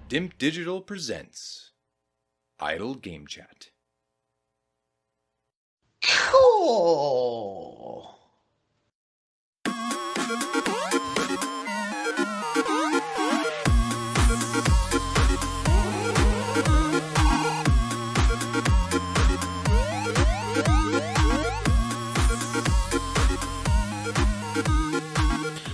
Dimp Digital presents Idle Game Chat. Cool.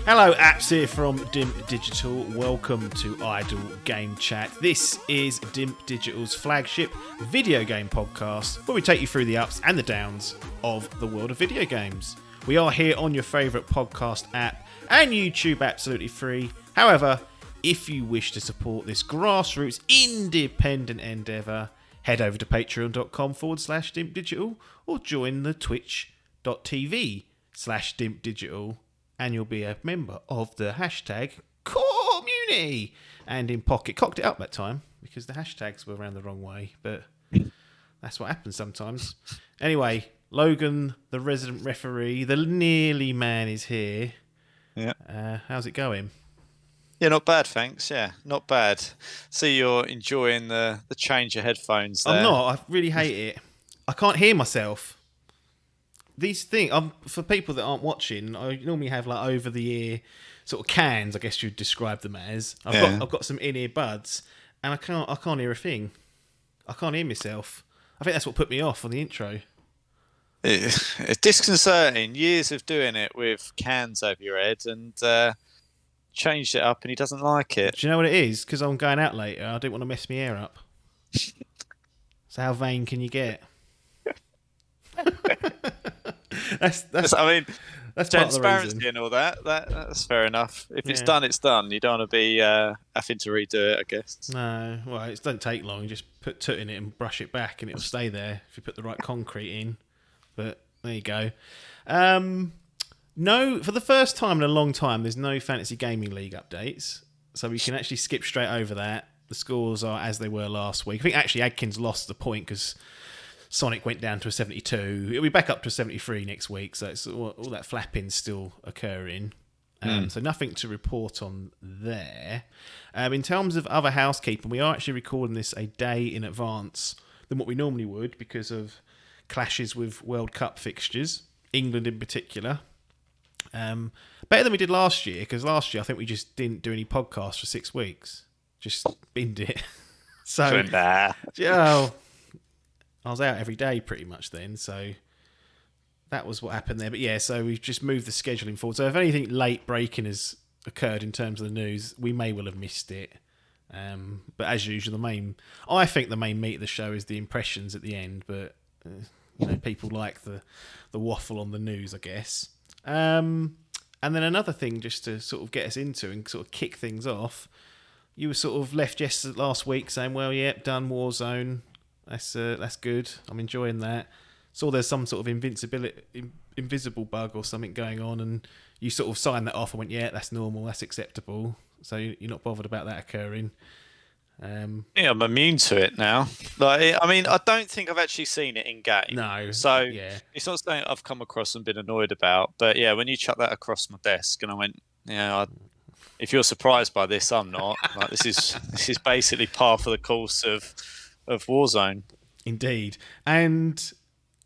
Hello, apps here from Dimp Digital. Welcome to Idle Game Chat. This is Dimp Digital's flagship video game podcast where we take you through the ups and the downs of the world of video games. We are here on your favourite podcast app and YouTube absolutely free. However, if you wish to support this grassroots independent endeavour, head over to patreon.com/Dimp Digital or join the twitch.tv/Dimp Digital. And you'll be a member of the hashtag community. And in Pocket, cocked it up that time because the hashtags were around the wrong way, but that's what happens sometimes. Anyway, Logan, the resident referee, the nearly man is here. Yeah. How's it going? Yeah, not bad, thanks. Yeah, not bad. See, you're enjoying the change of headphones there. I'm not. I really hate it. I can't hear myself. These things, for people that aren't watching, I normally have like over the ear sort of cans, I guess you'd describe them as. I've got some in ear buds, and I can't hear a thing. I can't hear myself. I think that's what put me off on the intro. It's disconcerting. Years of doing it with cans over your head, and changed it up, and he doesn't like it. Do you know what it is? Because I'm going out later. I don't want to mess my hair up. So how vain can you get? That's I mean, that's part of the transparency reason. and all that. That's fair enough. If it's done, it's done. You don't want to be having to redo it, I guess. No, well, it doesn't take long. You just put toot in it and brush it back, and it'll stay there if you put the right concrete in. But there you go. No, for the first time in a long time, there's no Fantasy Gaming League updates, so we can actually skip straight over that. The scores are as they were last week. I think actually Adkins lost the point because Sonic went down to a 72. It'll be back up to a 73 next week, so it's all that flapping's still occurring. So nothing to report on there. In terms of other housekeeping, we are actually recording this a day in advance than what we normally would because of clashes with World Cup fixtures, England in particular. Better than we did last year, because last year I think we just didn't do any podcasts for 6 weeks. Just binned it. So, yeah, I was out every day pretty much then, so that was what happened there. But yeah, so we've just moved the scheduling forward. So if anything late breaking has occurred in terms of the news, we may well have missed it. But as usual, I think the main meat of the show is the impressions at the end. But people like the waffle on the news, I guess. And then another thing, just to sort of get us into and sort of kick things off, you were sort of left last week saying, "Well, yep, done Warzone. That's good. I'm enjoying that." Saw there's some sort of invisible bug or something going on, and you sort of signed that off and went, "Yeah, that's normal. That's acceptable." So you're not bothered about that occurring. Yeah, I'm immune to it now. I don't think I've actually seen it in game. No. So yeah. It's not something I've come across and been annoyed about. But yeah, when you chuck that across my desk, and I went, if you're surprised by this, I'm not. Like this is basically par for the course of Warzone. Indeed. And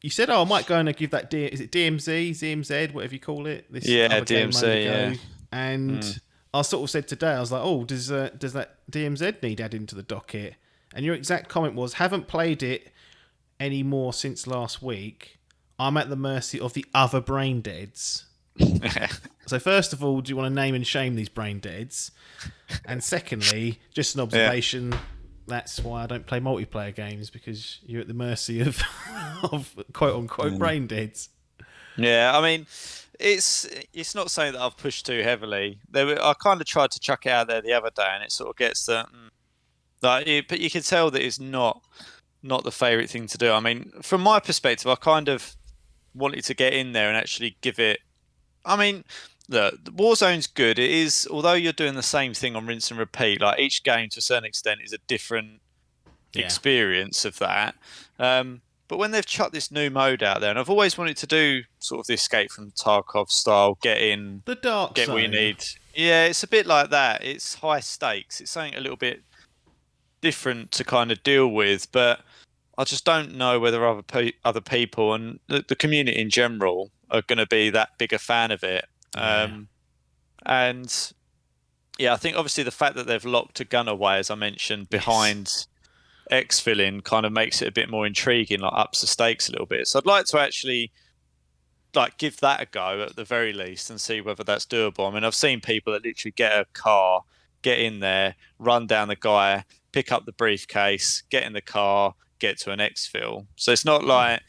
you said, I might go and give that is it DMZ, ZMZ, whatever you call it? This other game mode DMZ, a go. yeah. And I sort of said today, I was like, oh, does that DMZ need added into the docket? And your exact comment was, haven't played it anymore since last week. I'm at the mercy of the other brain deads. So first of all, do you want to name and shame these brain deads? And secondly, just an observation, that's why I don't play multiplayer games, because you're at the mercy of quote-unquote brain deads. Yeah, I mean, it's not something that I've pushed too heavily. I kind of tried to chuck it out there the other day, and it sort of gets that. But you can tell that it's not the favourite thing to do. I mean, from my perspective, I kind of wanted to get in there and actually give it. I mean, look, Warzone's good. It is, although you're doing the same thing on rinse and repeat. Like each game, to a certain extent, is a different experience of that. But when they've chucked this new mode out there, and I've always wanted to do sort of the Escape from Tarkov style, get in, the dark get zone. what you need. Yeah, it's a bit like that. It's high stakes. It's something a little bit different to kind of deal with, but I just don't know whether other people and the community in general are going to be that big a fan of it. Yeah. And yeah, I think obviously the fact that they've locked a gun away, as I mentioned, behind exfilling kind of makes it a bit more intriguing, like ups the stakes a little bit. So I'd like to actually like give that a go at the very least and see whether that's doable. I mean, I've seen people that literally get a car, get in there, run down the guy, pick up the briefcase, get in the car, get to an exfil. So it's not like,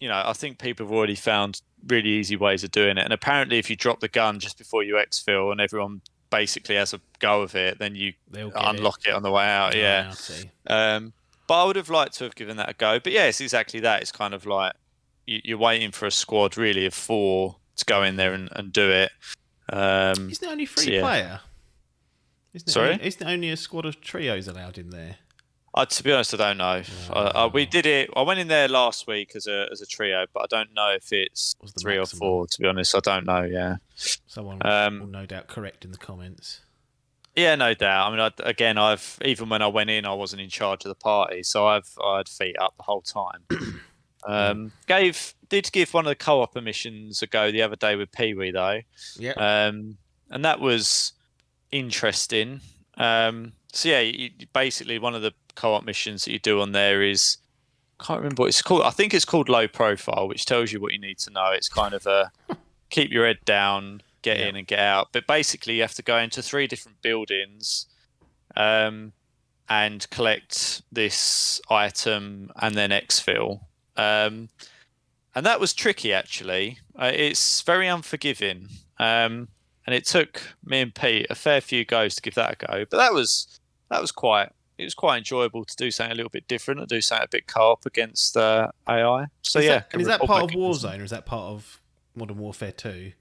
I think people have already found really easy ways of doing it. And apparently if you drop the gun just before you exfil and everyone basically has a go of it, then you unlock it on the way out. Yeah. I see. But I would have liked to have given that a go. But yeah, it's exactly that. It's kind of like you're waiting for a squad really of 4 to go in there and do it. Isn't it only 3 player? Sorry? Isn't it only a squad of trios allowed in there? To be honest, I don't know. We did it. I went in there last week as a trio, but I don't know if it's 3 or 4. To be honest, I don't know. Yeah, someone will no doubt correct in the comments. Yeah, no doubt. I mean, I've even when I went in, I wasn't in charge of the party, so I had feet up the whole time. Did give one of the co-op missions a go the other day with Pee Wee though. Yeah. And that was interesting. So yeah, basically one of the co-op missions that you do on there is, I can't remember what it's called. I think it's called Low Profile, which tells you what you need to know. It's kind of a keep your head down, get in and get out. But basically you have to go into 3 different buildings and collect this item and then exfil. And that was tricky actually. It's very unforgiving. And it took me and Pete a fair few goes to give that a go. But that was quite enjoyable to do something a little bit different and do something a bit co-op against AI. So is that part of Warzone or is that part of Modern Warfare 2?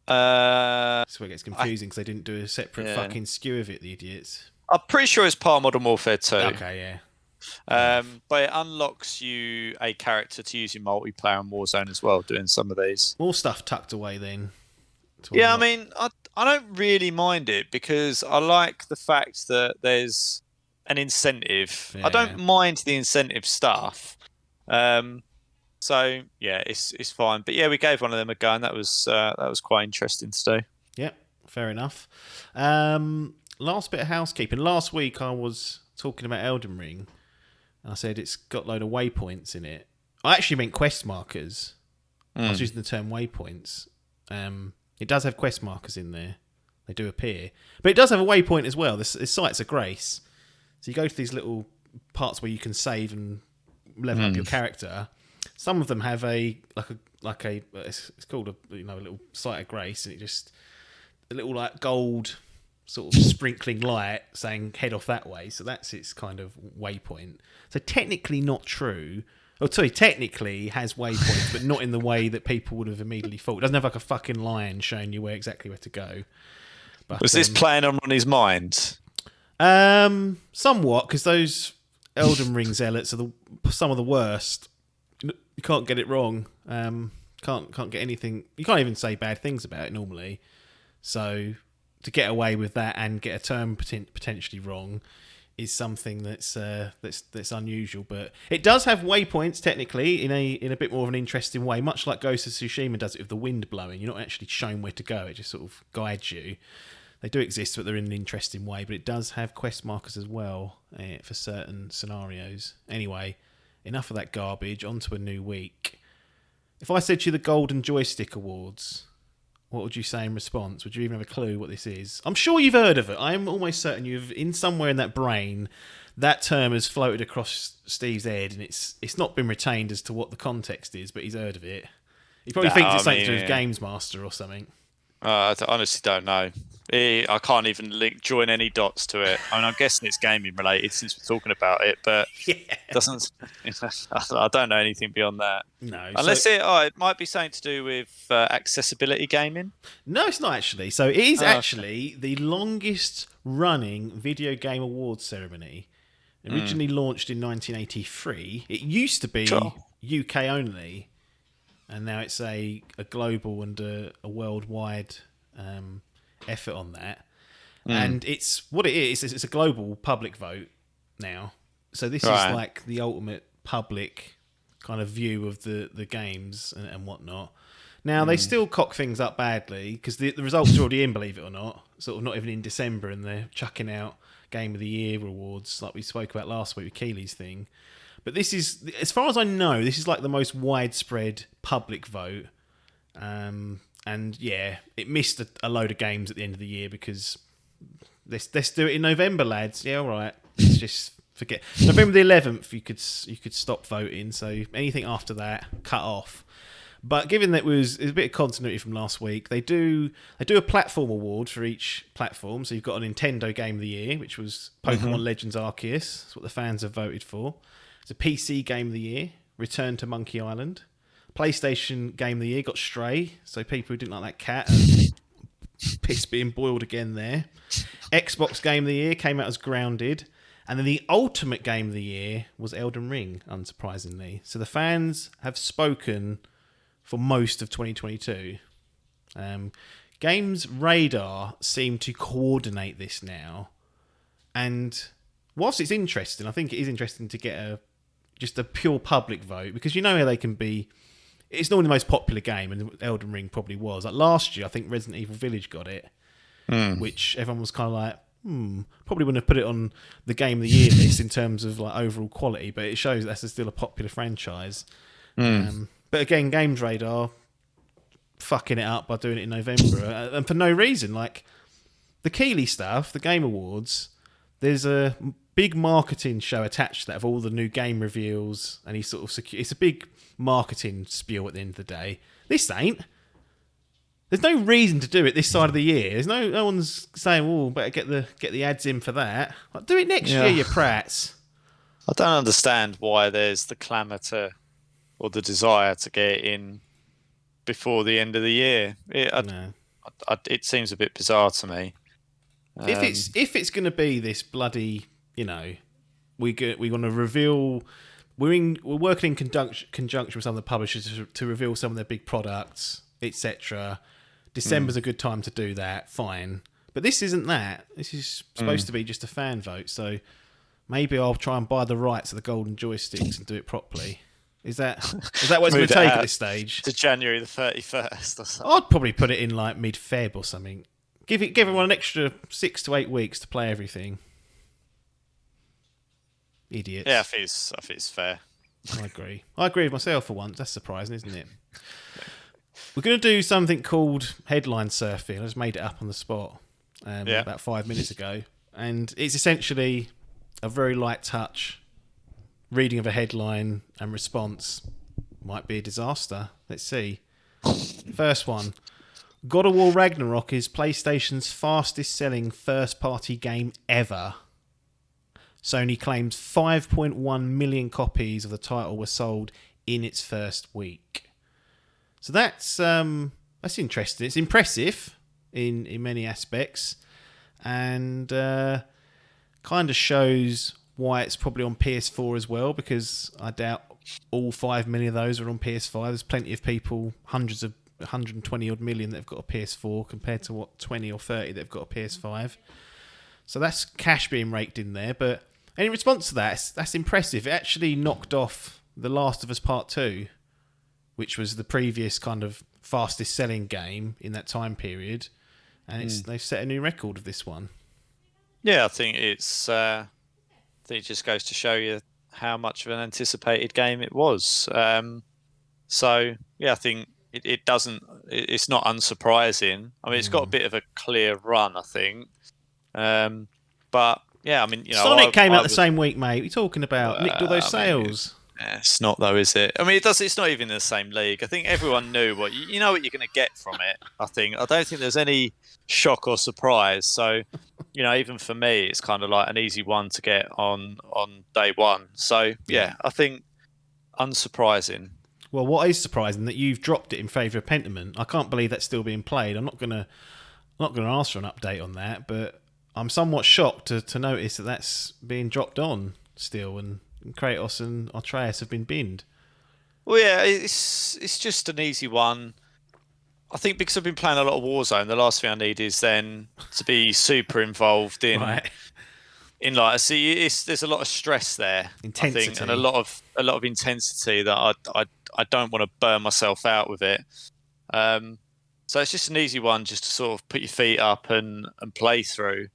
That's where it gets confusing because they didn't do a separate fucking skew of it, the idiots. I'm pretty sure it's part of Modern Warfare 2. Okay, yeah. But it unlocks you a character to use in multiplayer and Warzone as well, doing some of these. More stuff tucked away then. Yeah, I mean, I don't really mind it because I like the fact that there's an incentive. I don't mind the incentive stuff. So yeah, it's fine. But yeah, we gave one of them a go, and that was quite interesting to do. Yeah, fair enough. Last bit of housekeeping. Last week I was talking about Elden Ring, and I said it's got a load of waypoints in it. I actually meant quest markers. I was using the term waypoints. It does have quest markers in there. They do appear. But it does have a waypoint as well. This Sites of Grace. So you go to these little parts where you can save and level up your character. Some of them have it's called a little Site of Grace, and it just a little like gold sort of sprinkling light saying head off that way. So that's its kind of waypoint. So technically not true. Technically has waypoints, but not in the way that people would have immediately thought. It doesn't have like a fucking line showing you exactly where to go. But, was this playing on Ronnie's mind? Somewhat, because those Elden Ring zealots are some of the worst. You can't get it wrong. Can't get anything. You can't even say bad things about it normally. So to get away with that and get a term potentially wrong is something that's unusual, but it does have waypoints technically in a bit more of an interesting way, much like Ghost of Tsushima does it with the wind blowing. You're not actually shown where to go; it just sort of guides you. They do exist, but they're in an interesting way. But it does have quest markers as well for certain scenarios. Anyway, enough of that garbage. On to a new week. If I said to you the Golden Joystick Awards, what would you say in response? Would you even have a clue what this is? I'm sure you've heard of it. I'm almost certain you've, in somewhere in that brain, that term has floated across Steve's head, and it's not been retained as to what the context is, but he's heard of it. He probably thinks it's something to do with Games Master or something. I honestly don't know. I can't even join any dots to it. I mean, I'm guessing it's gaming related since we're talking about it, but doesn't. I don't know anything beyond that. No, unless it might be something to do with accessibility gaming. No, it's not actually. So it is actually the longest running video game awards ceremony. Originally launched in 1983. It used to be UK only, and now it's a global and a worldwide effort on that. And it's what it is. It's a global public vote now. So this is like the ultimate public kind of view of the games and whatnot. Now, they still cock things up badly because the results are already in, believe it or not. Sort of not even in December, and they're chucking out Game of the Year awards like we spoke about last week with Keely's thing. But this is, as far as I know, this is like the most widespread public vote. And yeah, it missed a load of games at the end of the year because let's do it in November, lads. Yeah, all right. Let's just forget. November the 11th, you could stop voting. So anything after that, cut off. But given that it was a bit of continuity from last week, they do a platform award for each platform. So you've got a Nintendo Game of the Year, which was Pokémon Legends Arceus. That's what the fans have voted for. It's a PC Game of the Year, Return to Monkey Island. PlayStation Game of the Year got Stray. So people who didn't like that cat are piss being boiled again there. Xbox Game of the Year came out as Grounded. And then the ultimate Game of the Year was Elden Ring, unsurprisingly. So the fans have spoken for most of 2022. Games Radar seem to coordinate this now. And whilst it's interesting, I think it is interesting to get just a pure public vote, because you know how they can be. It's normally the most popular game, and Elden Ring probably was. Like last year, I think Resident Evil Village got it, which everyone was kind of like, probably wouldn't have put it on the Game of the Year list in terms of like overall quality, but it shows that's still a popular franchise. But again, Games Radar fucking it up by doing it in November, and for no reason. Like the Keeley stuff, the Game Awards, there's a big marketing show attached to that of all the new game reveals, and he's sort of it's a big marketing spiel at the end of the day. This ain't. There's no reason to do it this side of the year. There's no one's saying, "Oh, better get the ads in for that." Like, do it next year, you prats. I don't understand why there's the clamour or the desire to get it in before the end of the year. It seems a bit bizarre to me. If it's going to be this bloody, we want to reveal. We're working in conjunction with some of the publishers to reveal some of their big products, etc. December's a good time to do that. Fine, but this isn't that. This is supposed to be just a fan vote. So maybe I'll try and buy the rights of the golden joysticks and do it properly. Is that what it's going to take at this stage? To January the 31st or something. I'd probably put it in like mid-Feb or something. Give everyone an extra 6 to 8 weeks to play everything. Idiots. Yeah, I think it's fair. I agree with myself for once. That's surprising, isn't it? We're going to do something called headline surfing. I just made it up on the spot about 5 minutes ago. And it's essentially a very light touch reading of a headline and response. Might be a disaster. Let's see. First one. God of War Ragnarok is PlayStation's fastest selling first party game ever. Sony claims 5.1 million copies of the title were sold in its first week. So that's interesting. It's impressive in many aspects, and kind of shows why it's probably on PS4 as well, because I doubt all 5 million of those are on PS5. There's plenty of people, 120 odd million that have got a PS4 compared to 20 or 30 that have got a PS5. So that's cash being raked in there. But in response to that, that's impressive. It actually knocked off The Last of Us Part 2, which was the previous kind of fastest selling game in that time period. And they've set a new record of this one. Yeah, I think it just goes to show you how much of an anticipated game it was. So yeah, I think it's not unsurprising. I mean, it's got a bit of a clear run, I think. But yeah, I mean, Sonic came out the same week, mate. We're talking about nicked all those sales. It's not though, is it? I mean, it's not even in the same league. I think everyone knew what you know what you're going to get from it. I don't think there's any shock or surprise. So, even for me, it's kind of like an easy one to get on day one. So yeah, I think unsurprising. Well, what is surprising that you've dropped it in favour of Pentiment. I can't believe that's still being played. I'm not gonna ask for an update on that, but I'm somewhat shocked to notice that that's being dropped on still, and Kratos and Atreus have been binned. Well, yeah, it's just an easy one. I think because I've been playing a lot of Warzone, the last thing I need is then to be super involved in Right. like. See, there's a lot of stress there, I think, and a Intensity. lot of intensity that I don't want to burn myself out with it. So it's just an easy one, just to sort of put your feet up and play through.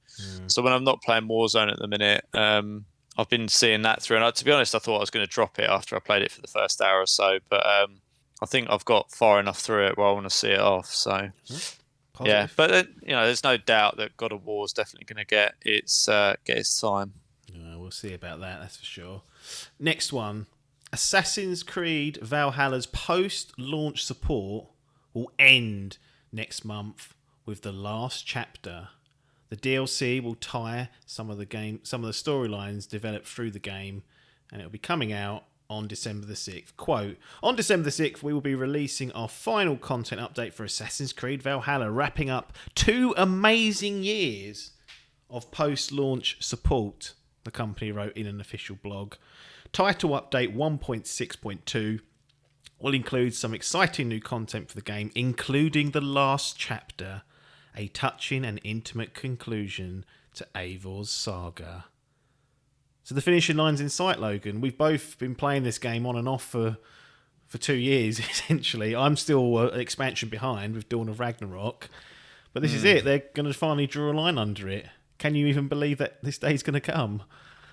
So when I'm not playing Warzone at the minute, I've been seeing that through. And to be honest, I thought I was going to drop it after I played it for the first hour or so, but I think I've got far enough through it where I want to see it off. So yeah, Positive. but there's no doubt that God of War is definitely going to get its time. We'll see about that, that's for sure. Next one. Assassin's Creed Valhalla's post-launch support will end next month with the last chapter. The DLC will tie some of the storylines developed through the game, and it'll be coming out on December the 6th. Quote, on December the 6th, we will be releasing our final content update for Assassin's Creed Valhalla, wrapping up 2 amazing years of post-launch support, the company wrote in an official blog. Title update 1.6.2 will include some exciting new content for the game, including the last chapter, a touching and intimate conclusion to Eivor's saga. So the finishing line's in sight, Logan. We've both been playing this game on and off for 2 years, essentially. I'm still an expansion behind with Dawn of Ragnarok. But this is it. They're going to finally draw a line under it. Can you even believe that this day's going to come?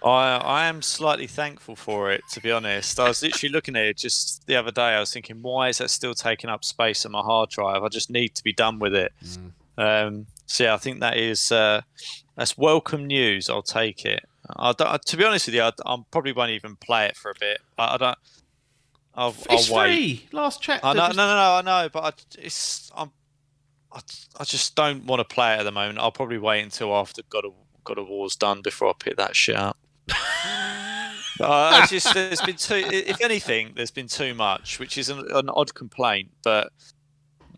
I am slightly thankful for it, to be honest. I was literally looking at it just the other day. I was thinking, why is that still taking up space on my hard drive? I just need to be done with it. So yeah, I think that is that's welcome news. I'll take it. To be honest with you, I probably won't even play it for a bit. I don't. I'll It's wait. free. Last chapter. I know, no, I know, but I just don't want to play it at the moment. I'll probably wait until after God of War's done before I pick that shit up. There's been too. If anything, there's been too much, which is an odd complaint. But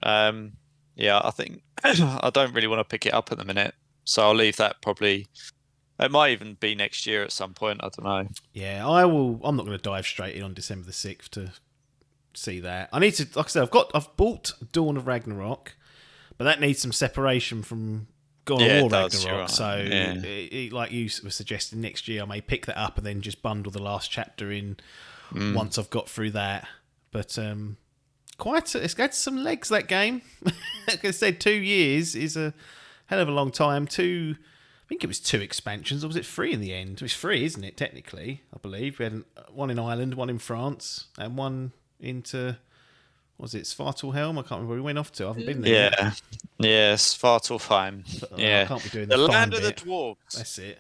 yeah, I think I don't really want to pick it up at the minute, so I'll leave that probably. It might even be next year at some point. I don't know. Yeah, I will. I'm not going to dive straight in on December the 6th to see that. I need to, like I said, I've bought Dawn of Ragnarok, but that needs some separation from God of War Ragnarok. Right. So, like you were suggesting, next year I may pick that up and then just bundle the last chapter in once I've got through that. But it's got some legs, that game. Like I said, 2 years is a hell of a long time. I think it was 2 expansions, or was it 3 in the end? It was 3, isn't it, technically, I believe. We had one in Ireland, one in France, and one into, what was it, Svartalfheim? I can't remember where we went off to. I haven't been there yet. Yes, Svartalfheim. I can't be doing the land fine of bit. the dwarves. That's it.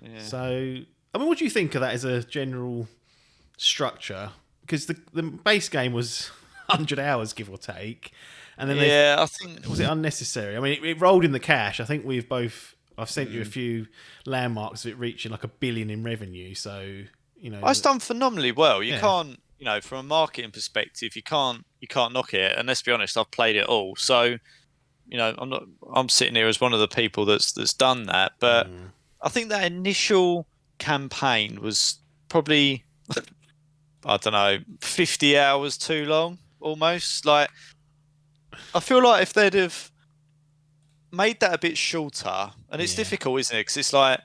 Yeah. So, I mean, what do you think of that as a general structure? Because the base game was 100 hours, give or take. And then I think... Was it unnecessary? I mean, it rolled in the cash. I think I've sent you a few landmarks of it reaching like $1 billion in revenue. So, it's done phenomenally well. You can't, from a marketing perspective, you can't knock it. And let's be honest, I've played it all. So, I'm sitting here as one of the people that's done that. But I think that initial campaign was probably, I don't know, 50 hours too long, almost. Like, I feel like if they'd have made that a bit shorter, and it's difficult, isn't it? Because it's like,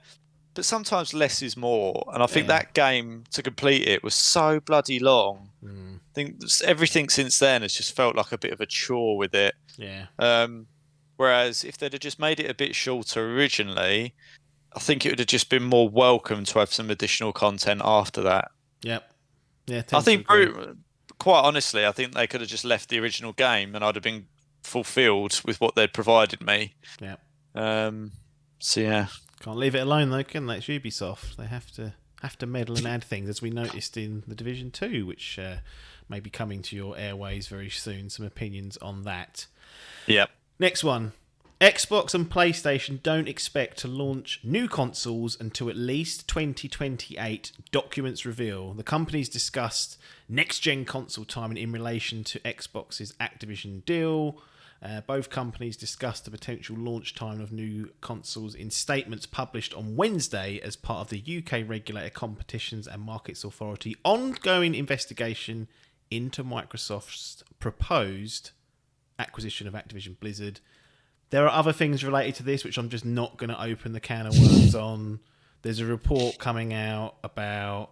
but sometimes less is more. And I think that game, to complete it, was so bloody long. I think everything since then has just felt like a bit of a chore with it. Yeah. Whereas if they'd have just made it a bit shorter originally, I think it would have just been more welcome to have some additional content after that. Yep. Yeah. I think, quite honestly, I think they could have just left the original game and I'd have been fulfilled with what they'd provided me. Yeah. So yeah. Can't leave it alone though, can they? It's Ubisoft. They have to meddle and add things, as we noticed in the Division 2, which may be coming to your airways very soon. Some opinions on that. Yep. Next one. Xbox and PlayStation don't expect to launch new consoles until at least 2028, documents reveal. The companies discussed next-gen console timing in relation to Xbox's Activision deal. Both companies discussed the potential launch time of new consoles in statements published on Wednesday as part of the UK regulator Competitions and Markets Authority ongoing investigation into Microsoft's proposed acquisition of Activision Blizzard. There are other things related to this which I'm just not going to open the can of worms on. There's a report coming out about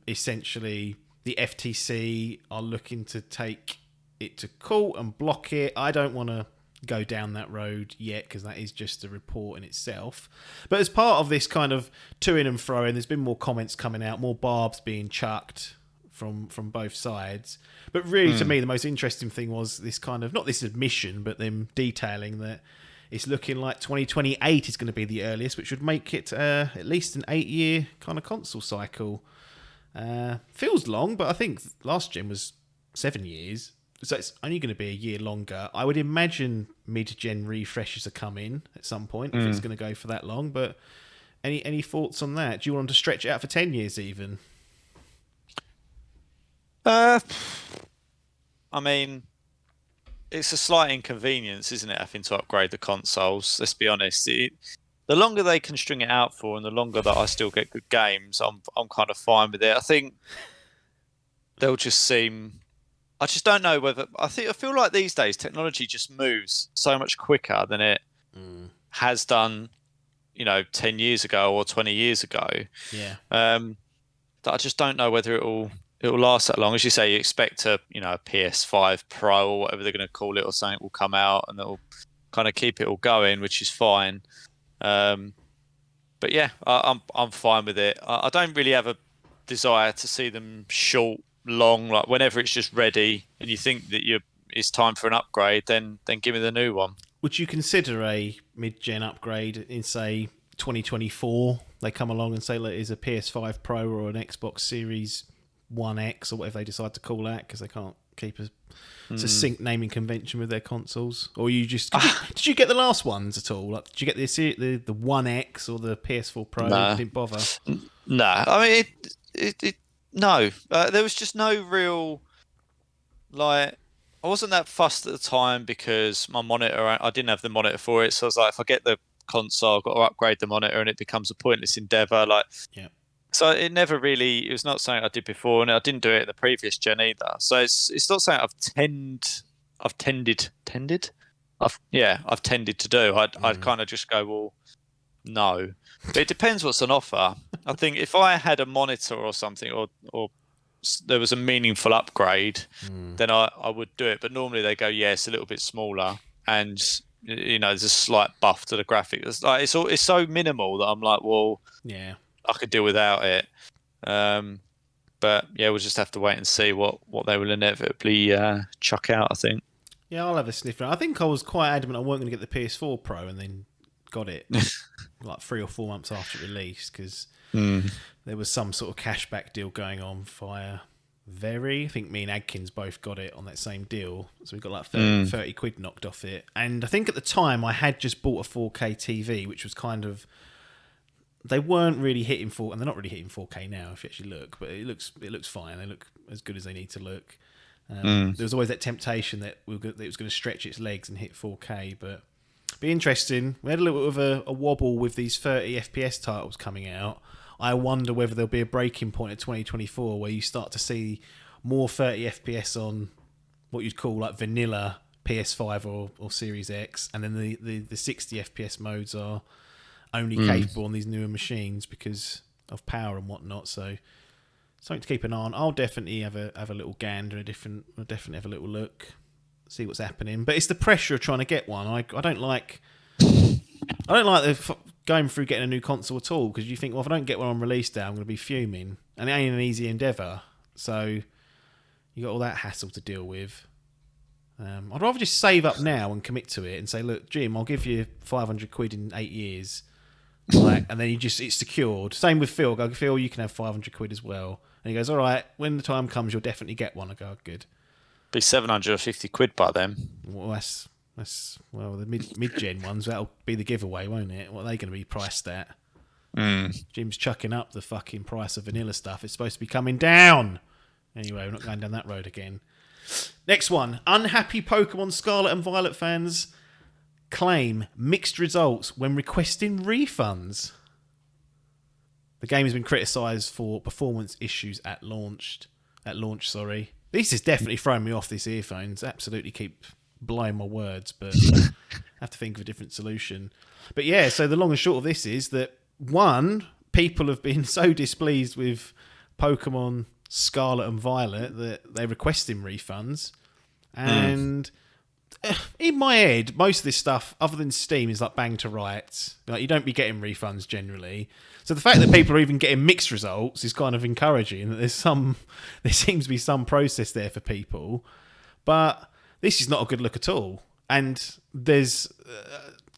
essentially the FTC are looking to take it to court and block it. I don't want to go down that road yet because that is just a report in itself. But as part of this kind of to-ing and fro-ing, there's been more comments coming out, more barbs being chucked from both sides. But really, to me, the most interesting thing was this kind of, not this admission, but them detailing that it's looking like 2028 is going to be the earliest, which would make it at least an 8-year kind of console cycle. Feels long, but I think last gen was 7 years. So it's only going to be a year longer. I would imagine mid-gen refreshes are coming at some point if it's going to go for that long. But any thoughts on that? Do you want them to stretch it out for 10 years even? I mean, it's a slight inconvenience, isn't it, having to upgrade the consoles? Let's be honest. The longer they can string it out for, and the longer that I still get good games, I'm kind of fine with it. I think they'll just seem. I just don't know whether I feel like these days technology just moves so much quicker than it has done, 10 years ago or 20 years ago. Yeah. That I just don't know whether it'll last that long. As you say, you expect a PS5 Pro or whatever they're going to call it or something will come out and it'll kind of keep it all going, which is fine. But yeah, I'm fine with it. I don't really have a desire to see them short, long. Like whenever it's just ready and you think that it's time for an upgrade, then give me the new one. Would you consider a mid-gen upgrade in, say, 2024? They come along and say, look, is a PS5 Pro or an Xbox Series One X or whatever they decide to call that because they can't keep a succinct naming convention with their consoles. Or you just did you get the last ones at all? Like, did you get the One X or the PS4 Pro? No. Didn't bother. No, I mean no. There was just no real I wasn't that fussed at the time because my monitor, I didn't have the monitor for it, so I was like, if I get the console, I've got to upgrade the monitor, and it becomes a pointless endeavour. Yeah. So it never really. It was not something I did before, and I didn't do it in the previous gen either. So it's not something I've tended to do. I'd kind of just go, well, no. But it depends what's on offer. I think if I had a monitor or something, or there was a meaningful upgrade, then I would do it. But normally they go, yeah, it's a little bit smaller, and there's a slight buff to the graphics. It's so minimal that I'm like, well, yeah, I could do without it. But yeah, we'll just have to wait and see what they will inevitably chuck out, I think. Yeah, I'll have a sniff. I think I was quite adamant I weren't going to get the PS4 Pro and then got it like 3 or 4 months after release because there was some sort of cashback deal going on via Very. I think me and Adkins both got it on that same deal. So we got like 30 quid knocked off it. And I think at the time I had just bought a 4K TV, which was kind of... They weren't really hitting 4K, and they're not really hitting 4K now if you actually look, but it looks fine. They look as good as they need to look. There was always that temptation that it was going to stretch its legs and hit 4K, but be interesting. We had a little bit of a wobble with these 30 FPS titles coming out. I wonder whether there'll be a breaking point at 2024 where you start to see more 30 FPS on what you'd call like vanilla PS5 or Series X, and then the 60 FPS modes are only capable on these newer machines because of power and whatnot. So something to keep an eye on. I'll definitely have a little gander. I'll definitely have a little look, see what's happening. But it's the pressure of trying to get one. I don't like going through getting a new console at all because you think, well, if I don't get one on release day, I'm going to be fuming, and it ain't an easy endeavour. So you got all that hassle to deal with. I'd rather just save up now and commit to it and say, look, Jim, I'll give you 500 quid in 8 years. And then it's secured. Same with Phil. I go, Phil, you can have 500 quid as well. And he goes, all right, when the time comes, you'll definitely get one. I go, good. Be 750 quid by then. Well, that's the mid-gen ones. That'll be the giveaway, won't it? What are they going to be priced at? Jim's chucking up the fucking price of vanilla stuff. It's supposed to be coming down. Anyway, we're not going down that road again. Next one. Unhappy Pokémon Scarlet and Violet fans claim mixed results when requesting refunds. The game has been criticised for performance issues at launch. This is definitely throwing me off. These earphones absolutely keep blowing my words, but I have to think of a different solution. But yeah, so the long and short of this is that one, people have been so displeased with Pokemon Scarlet and Violet that they're requesting refunds, and in my head, most of this stuff, other than Steam, is like bang to rights. Like, you don't be getting refunds generally. So the fact that people are even getting mixed results is kind of encouraging. That there seems to be some process there for people, but this is not a good look at all. And there's,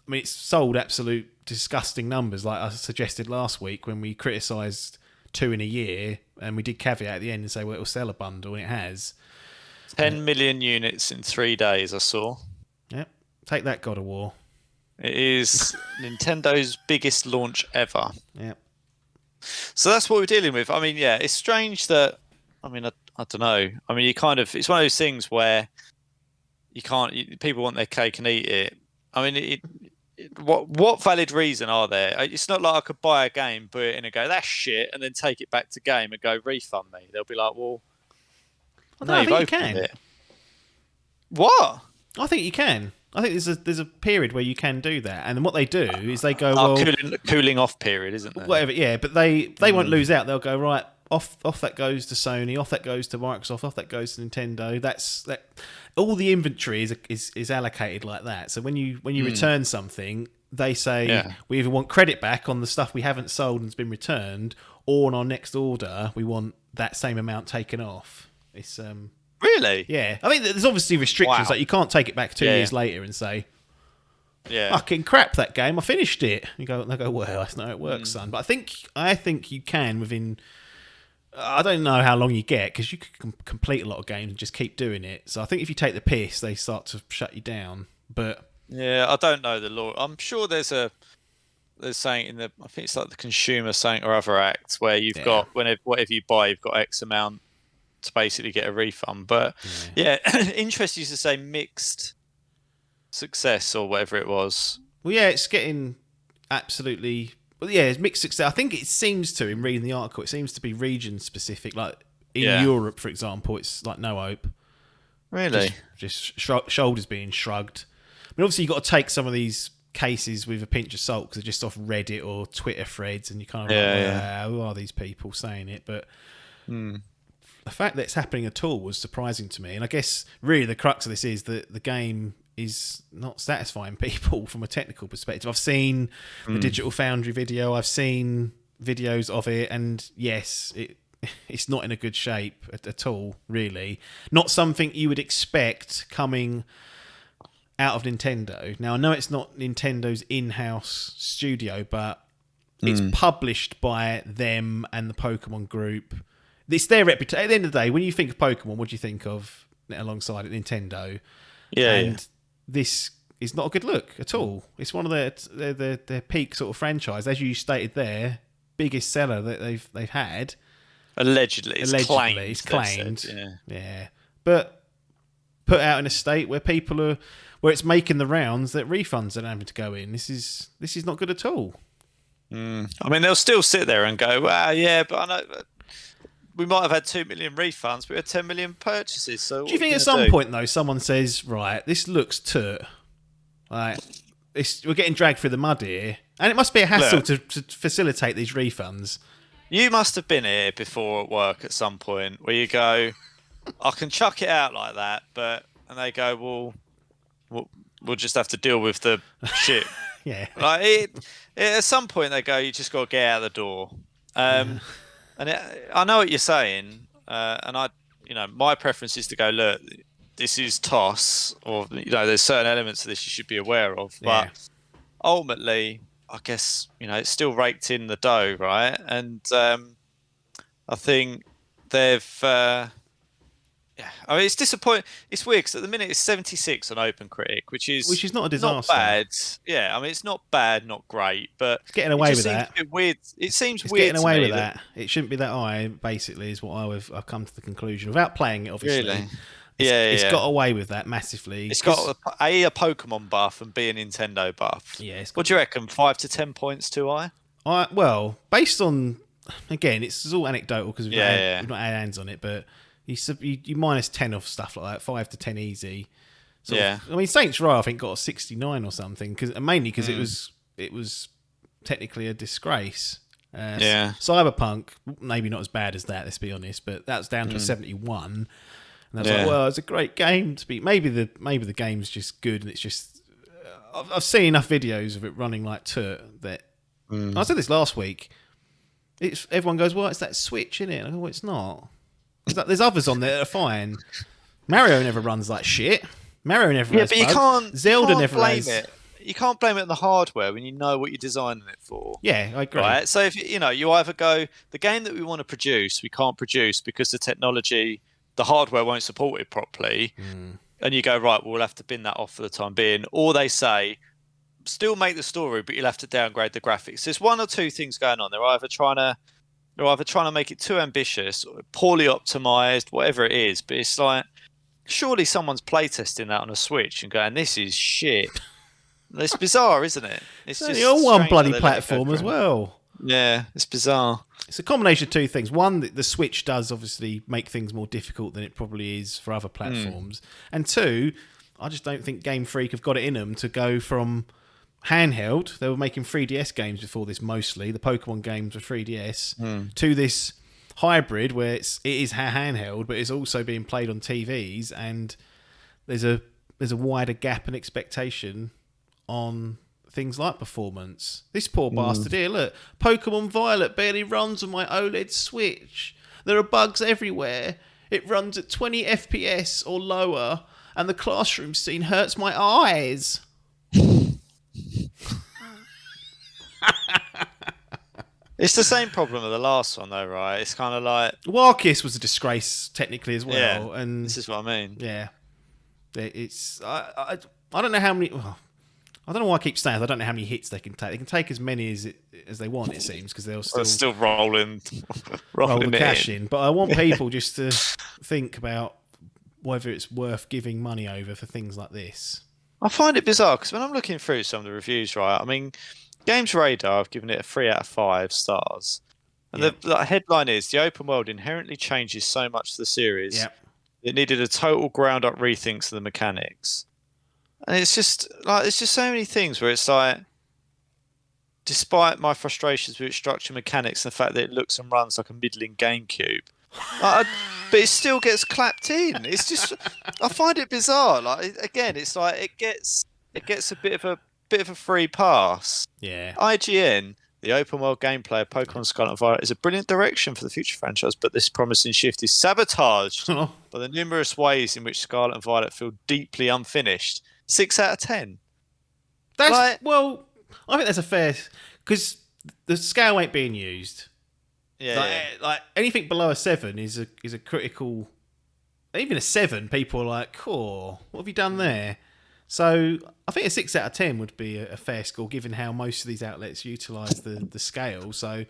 it's sold absolute disgusting numbers, like I suggested last week when we criticised 2 in a year, and we did caveat at the end and say, well, it'll sell a bundle, and it has. 10 million units in 3 days, I saw. Yep. Take that, God of War. It is Nintendo's biggest launch ever. Yep. So that's what we're dealing with. I mean, yeah, it's strange that, I don't know. I mean, it's one of those things where people want their cake and eat it. I mean, what valid reason are there? It's not like I could buy a game, put it in and go, that's shit, and then take it back to game and go, refund me. They'll be like, well, no, I think you can. What? I think you can. I think there's a period where you can do that, and then what they do is they go, well, cooling off period, isn't there? Whatever, yeah. But they won't lose out. They'll go, right, off that goes to Sony, off that goes to Microsoft, off that goes to Nintendo. That's all the inventory is allocated like that. So when you return something, they say we either want credit back on the stuff we haven't sold and's been returned, or on our next order we want that same amount taken off. It's really, yeah. I mean, there's obviously restrictions. Like, you can't take it back 2 years later and say, fucking crap, that game, I finished it. They go, well, that's not how it works, son. But I think you can within. I don't know how long you get, because you could complete a lot of games and just keep doing it. So I think if you take the piss, they start to shut you down. But yeah, I don't know the law. I'm sure there's saying in the, I think it's like the Consumer Something or Other Act, where you've got whatever you buy, you've got X amount to basically get a refund. But interesting to say mixed success or whatever it was. Well, yeah, it's getting absolutely. Well, yeah, it's mixed success. I think it seems to, in reading the article, it seems to be region specific. Like in Europe, for example, it's like no hope. Really? Just shoulders being shrugged. I mean, obviously, you've got to take some of these cases with a pinch of salt, because they're just off Reddit or Twitter threads, and you kind of who are these people saying it? But the fact that it's happening at all was surprising to me. And I guess really the crux of this is that the game is not satisfying people from a technical perspective. I've seen the Digital Foundry video, I've seen videos of it, and yes, it's not in a good shape at all, really. Not something you would expect coming out of Nintendo. Now, I know it's not Nintendo's in-house studio, but it's published by them and the Pokemon Group. It's their reputation. At the end of the day, when you think of Pokemon, what do you think of alongside it, Nintendo? This is not a good look at all. It's one of their peak sort of franchise, as you stated there, biggest seller that they've had. Allegedly, it's claimed. Yeah, but put out in a state where people are, where it's making the rounds that refunds are having to go in. This is not good at all. I mean, they'll still sit there and go, well, yeah, but I know we might have had 2 million refunds, but we had 10 million purchases. So do you think at some point, though, someone says, right, this looks turt, like we're getting dragged through the mud here, and it must be a hassle to facilitate these refunds? You must have been here before at work at some point where you go, I can chuck it out like that, and they go, well, we'll just have to deal with the shit. Yeah. Like at some point they go, you just got to get out of the door. And I know what you're saying, and my preference is to go, look, this is TOS, or there's certain elements of this you should be aware of, but ultimately, I guess it's still raked in the dough, right? And I think they've. I mean, it's disappointing. It's weird because at the minute it's 76 on OpenCritic, which is not a disaster. Not bad. Yeah, I mean it's not bad, not great, but it's getting away with that. A bit weird. It seems it's weird. Getting away with that. It shouldn't be that high. Basically, is what I've come to the conclusion without playing it. Obviously, really? It's got away with that massively. It's got a Pokemon buff and B a Nintendo buff. Yeah. What do you reckon? 5 to 10 points too high? Well, based on, again, it's all anecdotal because we've not had hands on it, but You minus 10 off stuff like that, 5 to 10 easy. Yeah. I mean, Saints Row I think got a 69 or something, mainly because it was technically a disgrace. Cyberpunk, maybe not as bad as that, let's be honest, but that's down to a 71. And I was like, well, it's a great game to be. Maybe the game's just good, and it's just. I've seen enough videos of it running like tut that. I said this last week. Everyone goes, well, it's that Switch, innit? And I go, well, it's not. There's others on there that are fine. Mario never runs like shit. Mario never has but you bugs. can't. Zelda you can't never blame has. it. You can't blame it on the hardware when you know what you're designing it for. Yeah, I agree. Right. So if you either go the game that we want to produce, we can't produce because the technology, the hardware won't support it properly, and you go right. Well, we'll have to bin that off for the time being. Or they say, still make the story, but you'll have to downgrade the graphics. There's one or two things going on. They're either trying to make it too ambitious, or poorly optimized, whatever it is. But it's like, surely someone's playtesting that on a Switch and going, "This is shit." It's bizarre, isn't it? It's just on one strange bloody how they let it go platform as through. well. Yeah, it's bizarre. It's a combination of two things. One, the Switch does obviously make things more difficult than it probably is for other platforms. And two, I just don't think Game Freak have got it in them to go from handheld. They were making 3DS games before this mostly. The Pokemon games were 3DS. To this hybrid where it is handheld, but it's also being played on TVs, and there's a wider gap in expectation on things like performance. This poor bastard here, look, Pokemon Violet barely runs on my OLED Switch. There are bugs everywhere. It runs at 20 FPS or lower, and the classroom scene hurts my eyes. It's the same problem with the last one, though, right? It's kind of like Warkiss was a disgrace technically as well, and this is what I mean. Yeah, it's I don't know how many. I don't know why I keep saying. I don't know how many hits they can take. They can take as many as they want, it seems, because they'll still rolling roll the cash in. But I want people just to think about whether it's worth giving money over for things like this. I find it bizarre because when I'm looking through some of the reviews, right? I mean, Games Radar, I've given it a 3 out of 5 stars, and the headline is: the open world inherently changes so much to the series. Yep. It needed a total ground-up rethink to the mechanics. And it's just so many things where it's like, despite my frustrations with its structure mechanics and the fact that it looks and runs like a middling GameCube, but it still gets clapped in. It's just, I find it bizarre. Like, again, it's like it gets a bit of a free pass. Yeah. IGN, the open world gameplay of Pokemon Scarlet and Violet is a brilliant direction for the future franchise, but this promising shift is sabotaged by the numerous ways in which Scarlet and Violet feel deeply unfinished. 6 out of 10. Well, I think that's a fair, because the scale ain't being used. Yeah, like anything below a 7 is a critical. Even a 7, people are like, "Cool, what have you done there?" So I think a 6 out of 10 would be a fair score, given how most of these outlets utilise the scale. So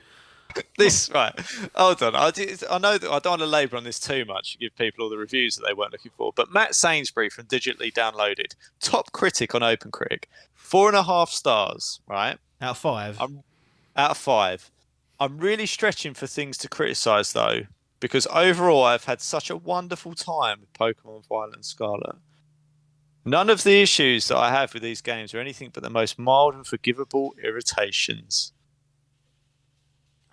this right, hold on. I know that I don't want to labour on this too much to give people all the reviews that they weren't looking for. But Matt Sainsbury from Digitally Downloaded, top critic on OpenCritic, 4.5 stars. Right, out of 5. Out of 5. I'm really stretching for things to criticise though, because overall I've had such a wonderful time with Pokemon Violet and Scarlet. None of the issues that I have with these games are anything but the most mild and forgivable irritations.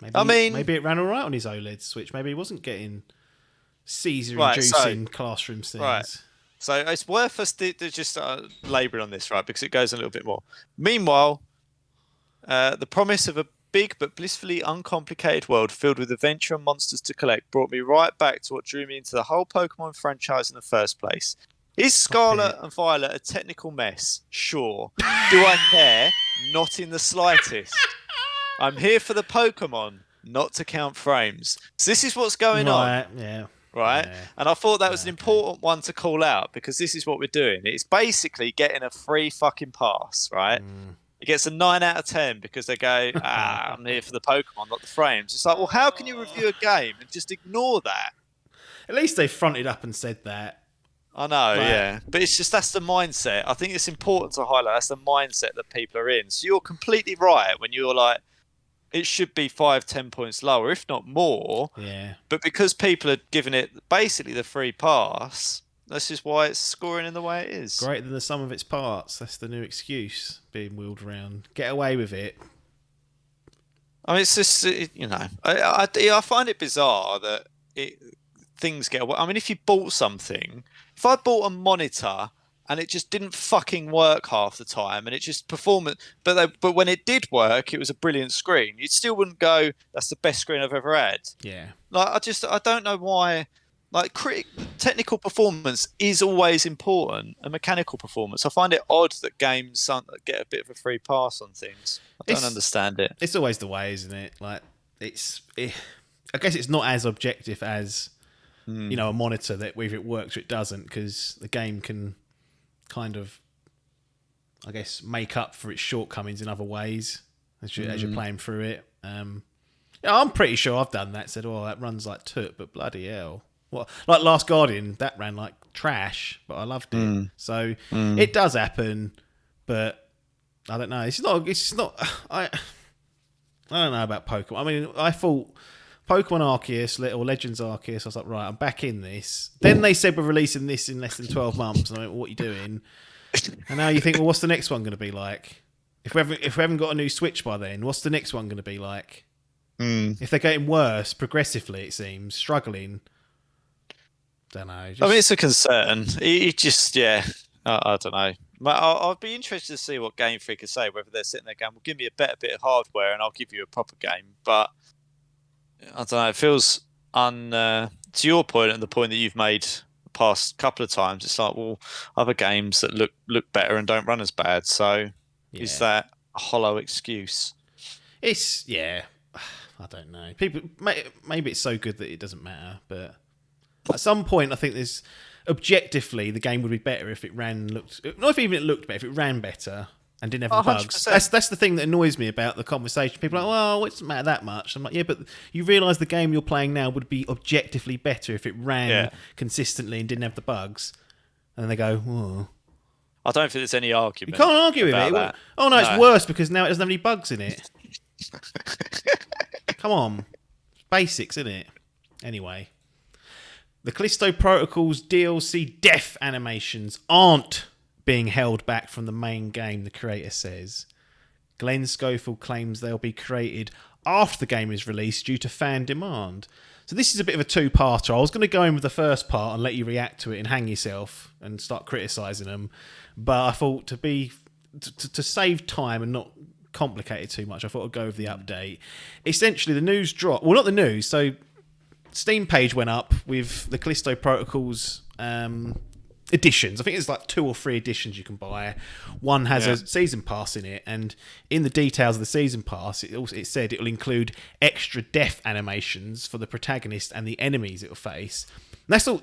Maybe it ran all right on his OLED Switch. Maybe he wasn't getting seizure-inducing classroom scenes. Right. So it's worth us just labouring on this, right? Because it goes a little bit more. Meanwhile, the promise of a big but blissfully uncomplicated world filled with adventure and monsters to collect brought me right back to what drew me into the whole Pokemon franchise in the first place. Is Scarlet and Violet a technical mess? Sure. Do I care? Not in the slightest. I'm here for the Pokemon, not to count frames. So this is what's going on. Yeah. Right? Yeah. And I thought that was an important one to call out, because this is what we're doing. It's basically getting a free fucking pass, right? It gets a 9 out of 10 because they go, I'm here for the Pokemon, not the frames. It's like, well, how can you review a game and just ignore that? At least they fronted up and said that. I know, yeah. But it's just, that's the mindset. I think it's important to highlight that's the mindset that people are in. So you're completely right when you're like, it should be 5-10 points lower, if not more. Yeah. But because people are giving it basically the free pass, this is why it's scoring in the way it is. Greater than the sum of its parts. That's the new excuse being wheeled around. Get away with it. I mean, it's just, I find it bizarre that things get away. I mean, if you bought something, if I bought a monitor and it just didn't fucking work half the time, and it just performance, but when it did work, it was a brilliant screen. You still wouldn't go, "That's the best screen I've ever had." Yeah. Like I don't know why. Like technical performance is always important, and mechanical performance. I find it odd that games get a bit of a free pass on things. I don't understand it. It's always the way, isn't it? Like I guess it's not as objective as a monitor that whether it works or it doesn't, because the game can kind of, I guess, make up for its shortcomings in other ways as you're playing through it. I'm pretty sure I've done that. Said, "Oh, that runs like toot," but bloody hell. Well, like Last Guardian, that ran like trash, but I loved it. So it does happen, but I don't know. It's not. I don't know about Pokemon. I mean, I thought Pokemon Arceus or Legends Arceus. I was like, right, I'm back in this. Then they said we're releasing this in less than 12 months. And I went, what are you doing? And now you think, well, what's the next one going to be like? If we haven't got a new Switch by then, what's the next one going to be like? If they're getting worse progressively, it seems, struggling. Don't know. I mean, it's a concern. It just, I don't know. I'd be interested to see what Game Freak can say, whether they're sitting there going, well, give me a better bit of hardware and I'll give you a proper game. But I don't know. It feels to your point and the point that you've made the past couple of times, it's like, well, other games that look better and don't run as bad. So is that a hollow excuse? It's, I don't know. People, maybe it's so good that it doesn't matter, but at some point, I think there's objectively the game would be better if it looked better, if it ran better and didn't have the bugs. That's the thing that annoys me about the conversation. People are like, well, it doesn't matter that much. I'm like, yeah, but you realise the game you're playing now would be objectively better if it ran consistently and didn't have the bugs. And then they go, oh. I don't think there's any argument. You can't argue with it. That. Oh no, it's worse because now it doesn't have any bugs in it. Come on. It's basics, isn't it? Anyway. The Callisto Protocol's DLC death animations aren't being held back from the main game, the creator says. Glenn Schofield claims they'll be created after the game is released due to fan demand. So this is a bit of a two-parter. I was going to go in with the first part and let you react to it and hang yourself and start criticising them. But I thought to save time and not complicate it too much, I thought I'd go with the update. Essentially, the news dropped. Well, not the news. So Steam page went up with the Callisto Protocol's editions. I think it's like 2 or 3 editions you can buy. One has a season pass in it, and in the details of the season pass, it said it will include extra death animations for the protagonist and the enemies it will face. And that's all.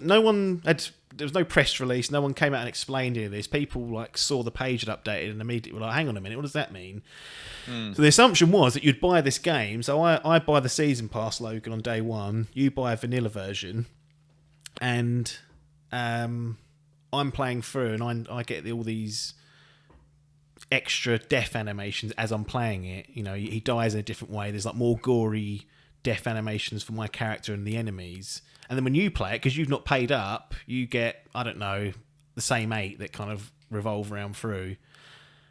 There was no press release. No one came out and explained any of this. People like saw the page had updated and immediately were like, "Hang on a minute, what does that mean?" So the assumption was that you'd buy this game. So I buy the season pass, Logan, on day one. You buy a vanilla version, and I'm playing through, and I get all these extra death animations as I'm playing it. You know, he dies in a different way. There's like more gory death animations for my character and the enemies. And then when you play it, because you've not paid up, you get, I don't know, the same 8 that kind of revolve around through.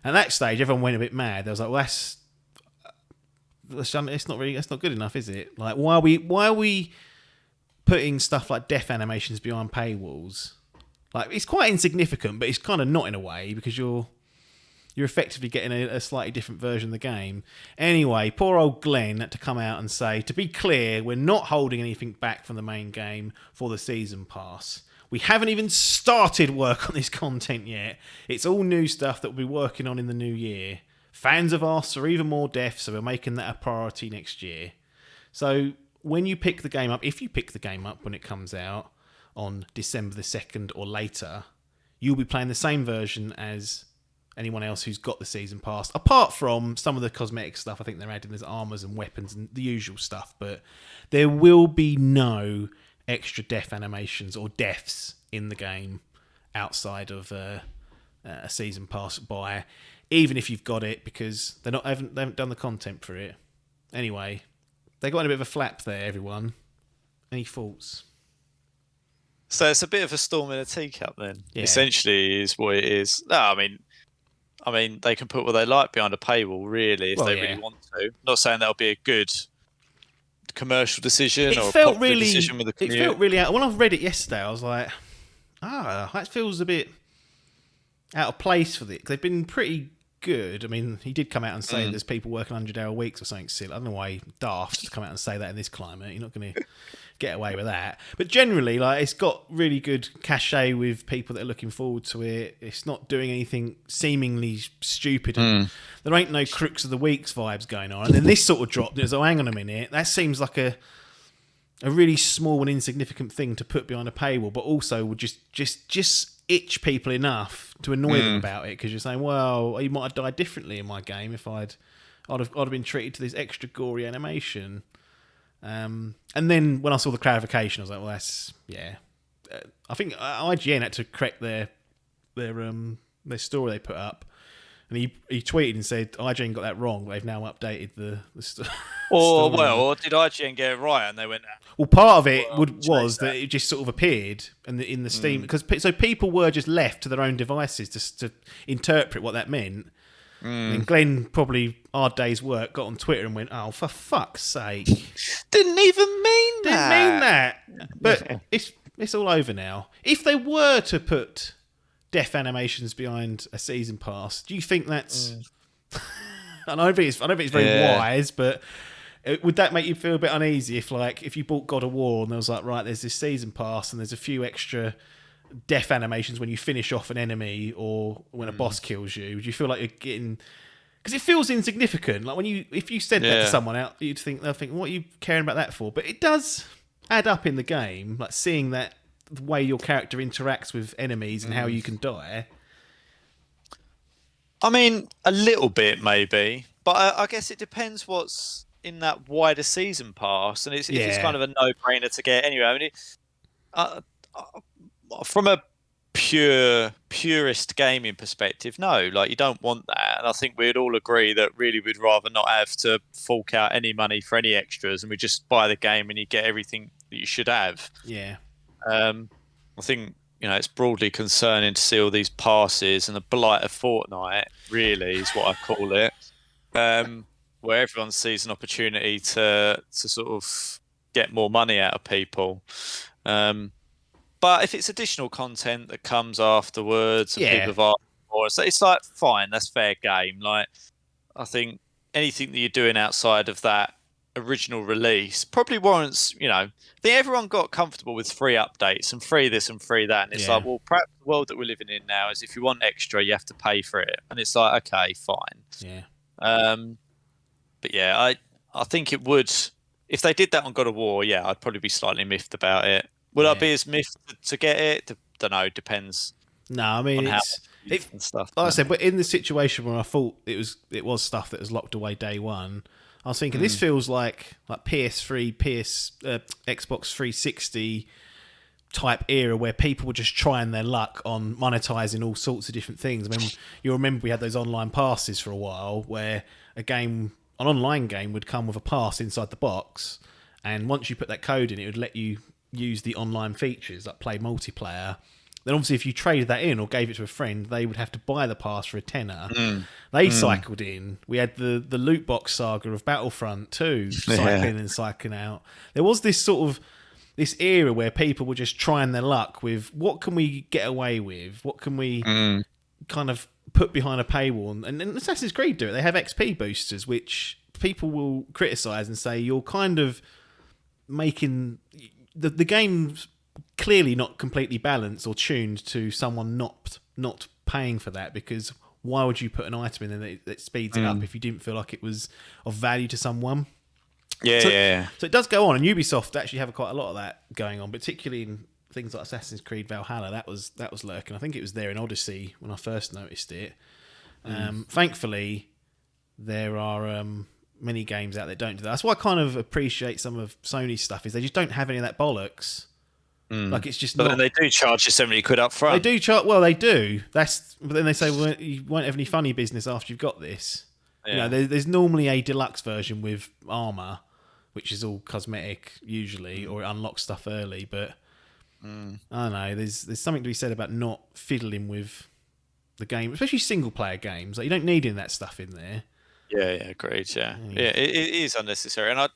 And at that stage, everyone went a bit mad. They was like, well, that's not good enough, is it? Like, why are we putting stuff like death animations behind paywalls? Like, it's quite insignificant, but it's kind of not in a way, because you're effectively getting a slightly different version of the game. Anyway, poor old Glenn had to come out and say, to be clear, we're not holding anything back from the main game for the season pass. We haven't even started work on this content yet. It's all new stuff that we'll be working on in the new year. Fans have asked for even more deaths, so we're making that a priority next year. So when you pick the game up, if you pick the game up when it comes out on December the 2nd or later, you'll be playing the same version as anyone else who's got the season pass, apart from some of the cosmetic stuff. I think they're adding there's armors and weapons and the usual stuff, but there will be no extra death animations or deaths in the game outside of a season pass buy, even if you've got it, because they haven't done the content for it. Anyway, they got in a bit of a flap there, everyone. Any thoughts? So it's a bit of a storm in a teacup then. Yeah. Essentially is what it is. No, I mean they can put what they like behind a paywall, really, if they really want to. Not saying that'll be a good commercial decision or a popular decision with the community. It felt really out. When I read it yesterday, I was like, that feels a bit out of place for this. They've been pretty good. I mean, he did come out and say there's people working 100-hour weeks or something silly. I don't know why daft to come out and say that in this climate. You're not going to get away with that. But generally, like, it's got really good cachet with people that are looking forward to it. It's not doing anything seemingly stupid. And there ain't no crooks of the weeks vibes going on. And then this sort of dropped. It was, hang on a minute. That seems like a really small and insignificant thing to put behind a paywall, but also would just itch people enough to annoy them about it, because you're saying, well, you might have died differently in my game if I'd have been treated to this extra gory animation. And then when I saw the clarification, I was like, well, that's I think IGN had to correct their story they put up, and he tweeted and said IGN got that wrong, but they've now updated the story. Or did IGN get it right and they went? Well, part of it was that it just sort of appeared in the Steam, because so people were just left to their own devices to interpret what that meant. And Glenn, probably hard day's work, got on Twitter and went, "Oh, for fuck's sake! Didn't even mean that. But it's all over now. If they were to put death animations behind a season pass, do you think that's? I don't think it's very wise, but would that make you feel a bit uneasy if you bought God of War and there was like, right, there's this season pass and there's a few extra death animations when you finish off an enemy or when a boss kills you? Would you feel like you're getting? Because it feels insignificant. Like if you said that to someone else, they'll think, what are you caring about that for? But it does add up in the game, like seeing that the way your character interacts with enemies and how you can die. I mean, a little bit maybe, but I guess it depends what's in that wider season pass, and if it's kind of a no-brainer to get anyway. I mean, from a purist gaming perspective, no, like you don't want that, and I think we'd all agree that really we'd rather not have to fork out any money for any extras, and we just buy the game and you get everything that you should have. Yeah. I think it's broadly concerning to see all these passes and the blight of Fortnite. Really, is what I call it. Where everyone sees an opportunity to sort of get more money out of people. But if it's additional content that comes afterwards and people have asked for, so it's like, fine, that's fair game. Like, I think anything that you're doing outside of that original release probably warrants, I think everyone got comfortable with free updates and free this and free that. And it's like, well, perhaps the world that we're living in now is if you want extra, you have to pay for it. And it's like, okay, fine. Yeah. But yeah, I think it would, if they did that on God of War, I'd probably be slightly miffed about it. Would I be as miffed to get it? Don't know. Depends. No, I mean, and stuff. Like I said, but in the situation where I thought it was stuff that was locked away day one, I was thinking this feels like PS3, Xbox 360 type era where people were just trying their luck on monetizing all sorts of different things. I mean, you'll remember we had those online passes for a while where an online game would come with a pass inside the box, and once you put that code in, it would let you use the online features like play multiplayer. Then obviously if you traded that in or gave it to a friend, they would have to buy the pass for a tenner. They cycled in. We had the loot box saga of Battlefront 2 cycling and cycling out. There was this sort of this era where people were just trying their luck with what can we get away with? What can we kind of put behind a paywall? And Assassin's Creed do it. They have XP boosters, which people will criticise and say you're kind of making the game's clearly not completely balanced or tuned to someone not paying for that, because why would you put an item in there that speeds it up if you didn't feel like it was of value to someone? So it does go on, and Ubisoft actually have quite a lot of that going on, particularly in things like Assassin's Creed Valhalla. That was lurking. I think it was there in Odyssey when I first noticed it. Thankfully, there are many games out there that don't do that. That's why I kind of appreciate some of Sony's stuff, is they just don't have any of that bollocks. Like it's just. But then they do charge you £70 up front. They do charge. Well, they do. But then they say, well, you won't have any funny business after you've got this. You know, there's normally a deluxe version with armor, which is all cosmetic usually, or it unlocks stuff early. But I don't know. There's something to be said about not fiddling with the game, especially single player games. Like, you don't need any of that stuff in there. Yeah, agreed. Yeah, it is unnecessary. And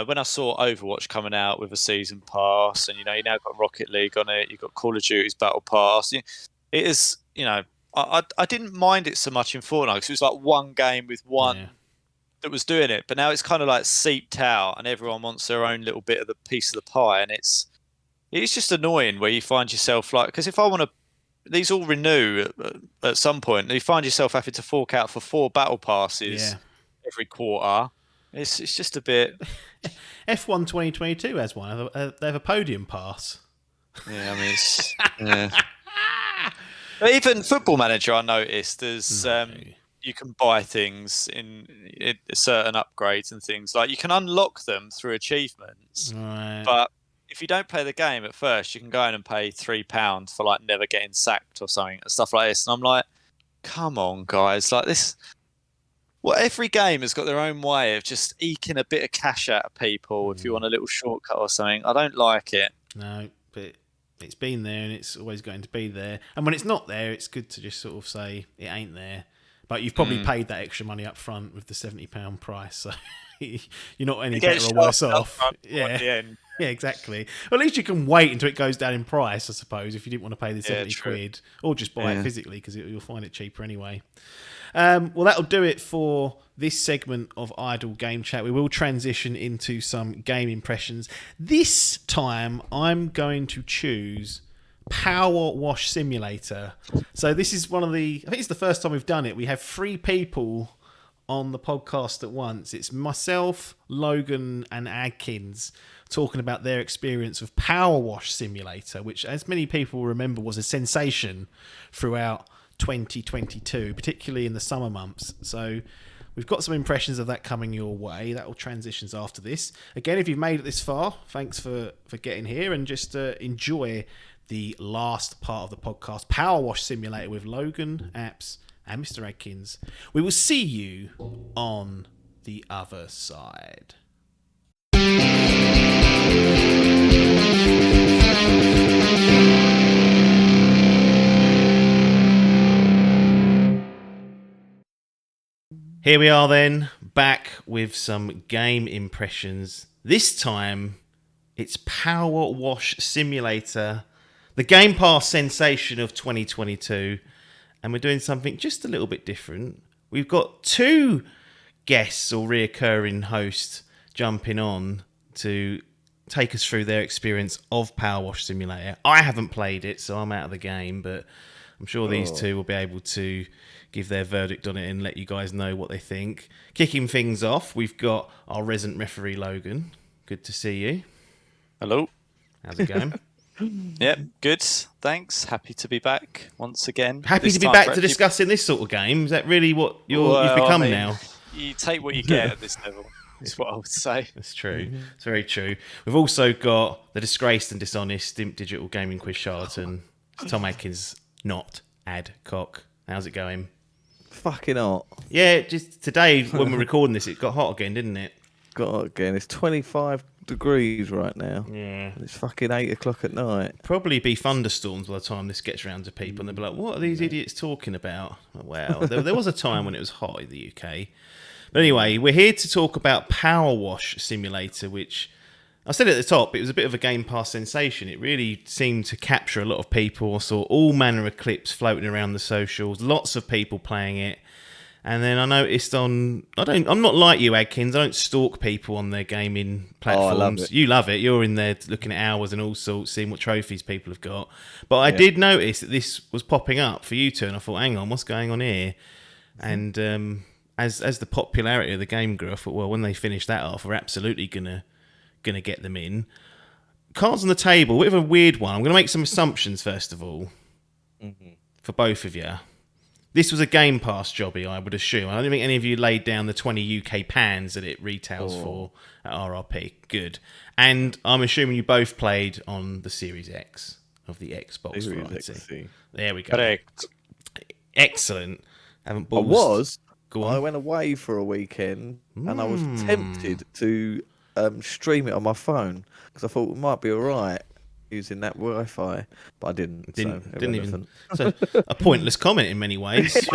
when I saw Overwatch coming out with a season pass, and you now got Rocket League on it, you've got Call of Duty's Battle Pass. It is, I didn't mind it so much in Fortnite because it was like one game with one that was doing it, but now it's kind of like seeped out, and everyone wants their own little bit of the piece of the pie, and it's just annoying where you find yourself like, because if I want to, these all renew at some point, and you find yourself having to fork out for 4 battle passes every quarter. It's just a bit. F1 2022 has one. They have a podium pass. Yeah, I mean, it's, But even Football Manager, I noticed there's you can buy things in certain upgrades and things. Like, you can unlock them through achievements, but if you don't play the game at first, you can go in and pay £3 for like never getting sacked or something, stuff like this. And I'm like, come on, guys, like this. Well, every game has got their own way of just eking a bit of cash out of people if you want a little shortcut or something. I don't like it. No, but it's been there and it's always going to be there. And when it's not there, it's good to just sort of say it ain't there. But you've probably paid that extra money up front with the £70 price, so you're not any better or worse off. Yeah, exactly. Well, at least you can wait until it goes down in price, I suppose, if you didn't want to pay the 70 quid. Or just buy it physically, because you'll find it cheaper anyway. Well, that'll do it for this segment of Idle Game Chat. We will transition into some game impressions. This time, I'm going to choose PowerWash Simulator. So this is I think it's the first time we've done it. We have 3 people on the podcast at once. It's myself, Logan, and Adkins talking about their experience of PowerWash Simulator, which, as many people remember, was a sensation throughout 2022, particularly in the summer months. So we've got some impressions of that coming your way. That will transitions after this. Again, if you've made it this far, thanks for getting here, and just enjoy the last part of the podcast, PowerWash Simulator, with Logan, Apps, and Mr. Adkins. We will see you on the other side. Here we are then, back with some game impressions. This time, it's PowerWash Simulator, the Game Pass sensation of 2022, and we're doing something just a little bit different. We've got 2 guests or reoccurring hosts jumping on to take us through their experience of PowerWash Simulator. I haven't played it, so I'm out of the game, but I'm sure these 2 will be able to give their verdict on it and let you guys know what they think. Kicking things off, we've got our resident referee, Logan. Good to see you. Hello. How's it going? Yep, good. Thanks. Happy to be back once again. Happy to be back to discussing this sort of game. Is that really what you've become now? You take what you get at this level, is what I would say. That's true. It's very true. We've also got the disgraced and dishonest Dimp Digital Gaming Quiz charlatan, Tom Adkins, not Adcock. How's it going? Fucking hot. Yeah, just today when we're recording this, it got hot again, didn't it? Got hot again. It's 25 degrees right now. Yeah. It's fucking 8 o'clock at night. Probably be thunderstorms by the time this gets around to people, and they'll be like, what are these idiots talking about? Well, there was a time when it was hot in the UK. But anyway, we're here to talk about PowerWash Simulator, which I said at the top, it was a bit of a Game Pass sensation. It really seemed to capture a lot of people. I saw all manner of clips floating around the socials, lots of people playing it. And then I noticed I'm not like you, Adkins. I don't stalk people on their gaming platforms. Oh, I love it. You love it. You're in there looking at hours and all sorts, seeing what trophies people have got. But I did notice that this was popping up for you two, and I thought, hang on, what's going on here? And as the popularity of the game grew, I thought, well, when they finish that off, we're absolutely gonna get them in. Cards on the table, bit of a weird one. I'm gonna make some assumptions first of all for both of you. This was a Game Pass jobby, I would assume. I don't think any of you laid down the 20 UK pounds that it retails for at RRP. Good. And I'm assuming you both played on the Series X of the Xbox variety. There we go. Correct. Excellent. Haven't I was. Go I on. went away for a weekend, and I was tempted to stream it on my phone because I thought it might be all right using that Wi-Fi, but I didn't. Didn't even. Irrelevant. So a pointless comment in many ways.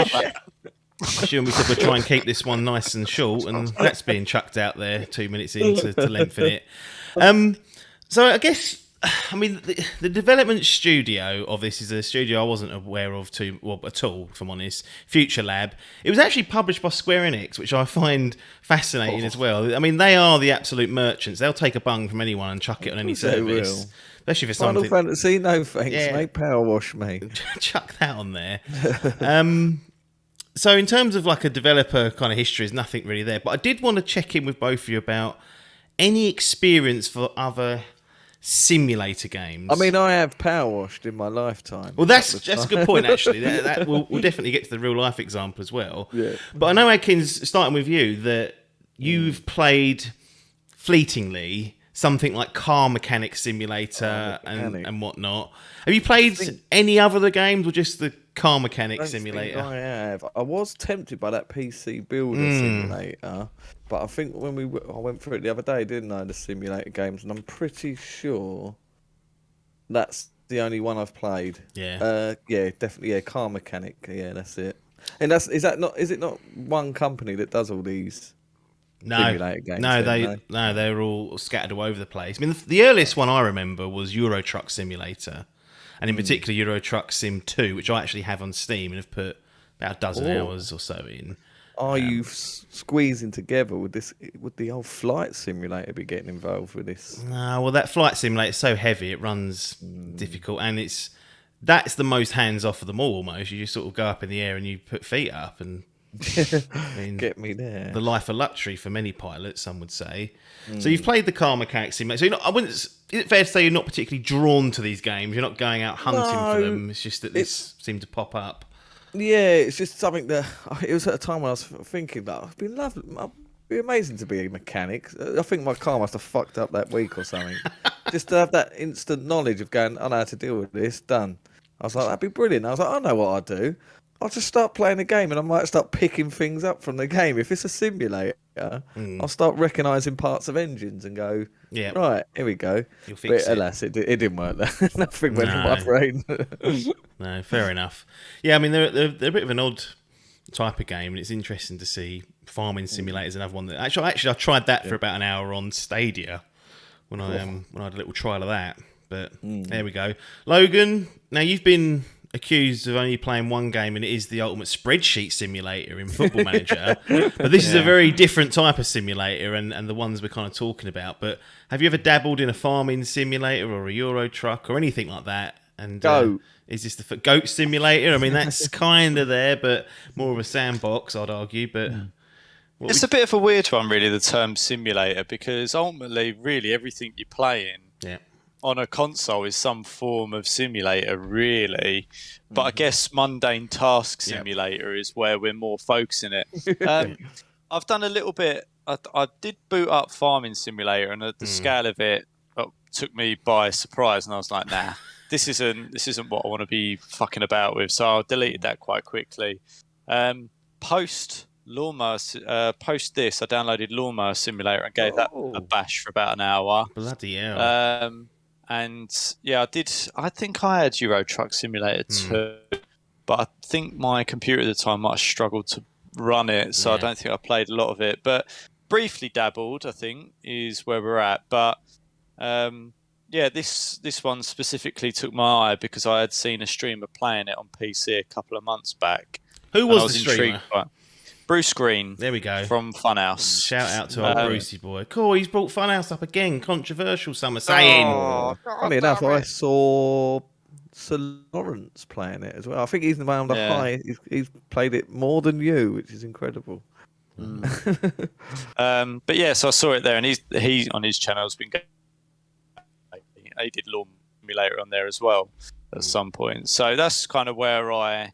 Assuming we said we'll try and keep this one nice and short, and that's being chucked out there 2 minutes in to lengthen it. So I guess, I mean, the development studio of this is a studio I wasn't aware of at all, if I'm honest. Future Lab. It was actually published by Square Enix, which I find fascinating as well. I mean, they are the absolute merchants. They'll take a bung from anyone and chuck it on any service. Especially for Final something. Fantasy, no thanks, Yeah. mate. PowerWash me. Chuck that on there. So in terms of like a developer kind of history, there's nothing really there. But I did want to check in with both of you about any experience for other simulator games. I mean, I have PowerWashed in my lifetime. Well, that's a good point, actually. That we'll definitely get to the real life example as well. Yeah. But I know, Adkins, starting with you, that you've played fleetingly something like Car Mechanic Simulator and whatnot. Have you played any other games or just the Car Mechanic Simulator? I have. I was tempted by that PC Builder Simulator, but I think when I went through it the other day, didn't I? The simulator games, and I'm pretty sure that's the only one I've played. Yeah. Yeah, definitely. Yeah, Car Mechanic. Yeah, that's it. And is it not one company that does all these? Simulator games, No, they're all scattered all over the place. I mean, the earliest one I remember was Euro Truck Simulator, and in particular Euro Truck Sim 2, which I actually have on Steam and have put about a dozen hours or so in. Are you squeezing together with this? Would the old Flight Simulator be getting involved with this? No, well, that Flight Simulator is so heavy, it runs difficult, and that's the most hands off of them all. Almost, you just sort of go up in the air and you put feet up and. I mean, Get me there. The life of luxury for many pilots, some would say. So you've played the Car Mechanic Simulator. So is it fair to say you're not particularly drawn to these games? You're not going out hunting for them. It's just that this seemed to pop up. Yeah, it's just something that it was at a time when I was thinking that it'd be lovely. It'd be amazing to be a mechanic. I think my car must have fucked up that week or something. Just to have that instant knowledge of going, I know how to deal with this. Done. I was like, that'd be brilliant. I was like, I know what I'd do. I'll just start playing the game and I might start picking things up from the game. If it's a simulator, I'll start recognising parts of engines and go, right, here we go. You'll fix it. Alas, it didn't work there. Nothing went in my brain. No, fair enough. Yeah, I mean, they're a bit of an odd type of game, and it's interesting to see Farming Simulator is another one that... Actually, I tried that for about an hour on Stadia when I had a little trial of that. But there we go. Logan, now you've been accused of only playing one game, and it is the ultimate spreadsheet simulator in Football Manager. But this is a very different type of simulator, and the ones we're kind of talking about. But have you ever dabbled in a farming simulator or a Euro Truck or anything like that? And is this the Goat Simulator? I mean, that's kind of there, but more of a sandbox, I'd argue. But it's a bit of a weird one, really, the term simulator, because ultimately, really, everything you play in on a console is some form of simulator, really. But I guess mundane task simulator is where we're more focusing it. I've done a little bit. I did boot up Farming Simulator, and the scale of it took me by surprise, and I was like, nah. This isn't what I want to be fucking about with, so I deleted that quite quickly. Post this, I downloaded Lawnmower Simulator and gave that a bash for about an hour. Bloody hell! And yeah, I think I had Euro Truck Simulator too, but I think my computer at the time might have struggled to run it, so I don't think I played a lot of it. But briefly dabbled, I think, is where we're at. But yeah, this one specifically took my eye because I had seen a streamer playing it on PC a couple of months back. Who was the streamer? Bruce Green. There we go. From Funhouse. Shout out to old Brucey boy. Cool, he's brought Funhouse up again. Controversial, some are saying. Funny enough, I saw Sir Lawrence playing it as well. I think he's around the high. He's played it more than you, which is incredible. But yeah, so I saw it there, and he on his channel has been going. He did Lawn Simulator on there as well at some point. So that's kind of where I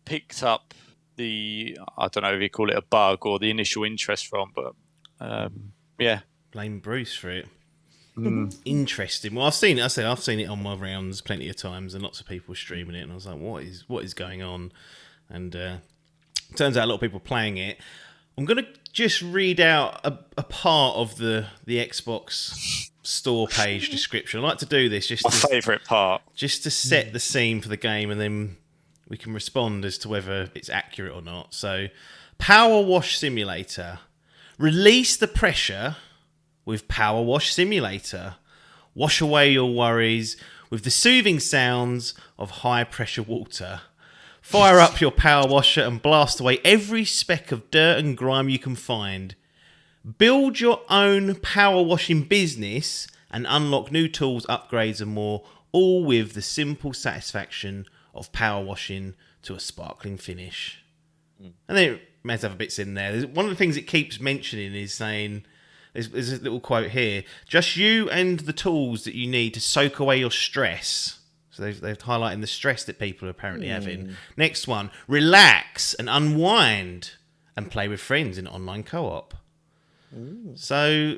picked up I don't know if you call it a bug or the initial interest from, but yeah. Blame Bruce for it. Interesting. Well, I've seen it. I've seen it on my rounds plenty of times, and lots of people streaming it, and I was like, what is going on? And Turns out a lot of people are playing it. I'm going to just read out a part of the Xbox store page description. I like to do this My favourite part. just to set the scene for the game, and then we can respond as to whether it's accurate or not. So, PowerWash Simulator. Release the pressure with PowerWash Simulator. Wash away your worries with the soothing sounds of high-pressure water. Fire up your power washer and blast away every speck of dirt and grime you can find. Build your own power washing business and unlock new tools, upgrades and more, all with the simple satisfaction of power washing to a sparkling finish. And then it may have bits in there. One of the things it keeps mentioning is saying, there's a little quote here, just you and the tools that you need to soak away your stress. So they've highlighted the stress that people are apparently having. Next one, relax and unwind and play with friends in online co-op. So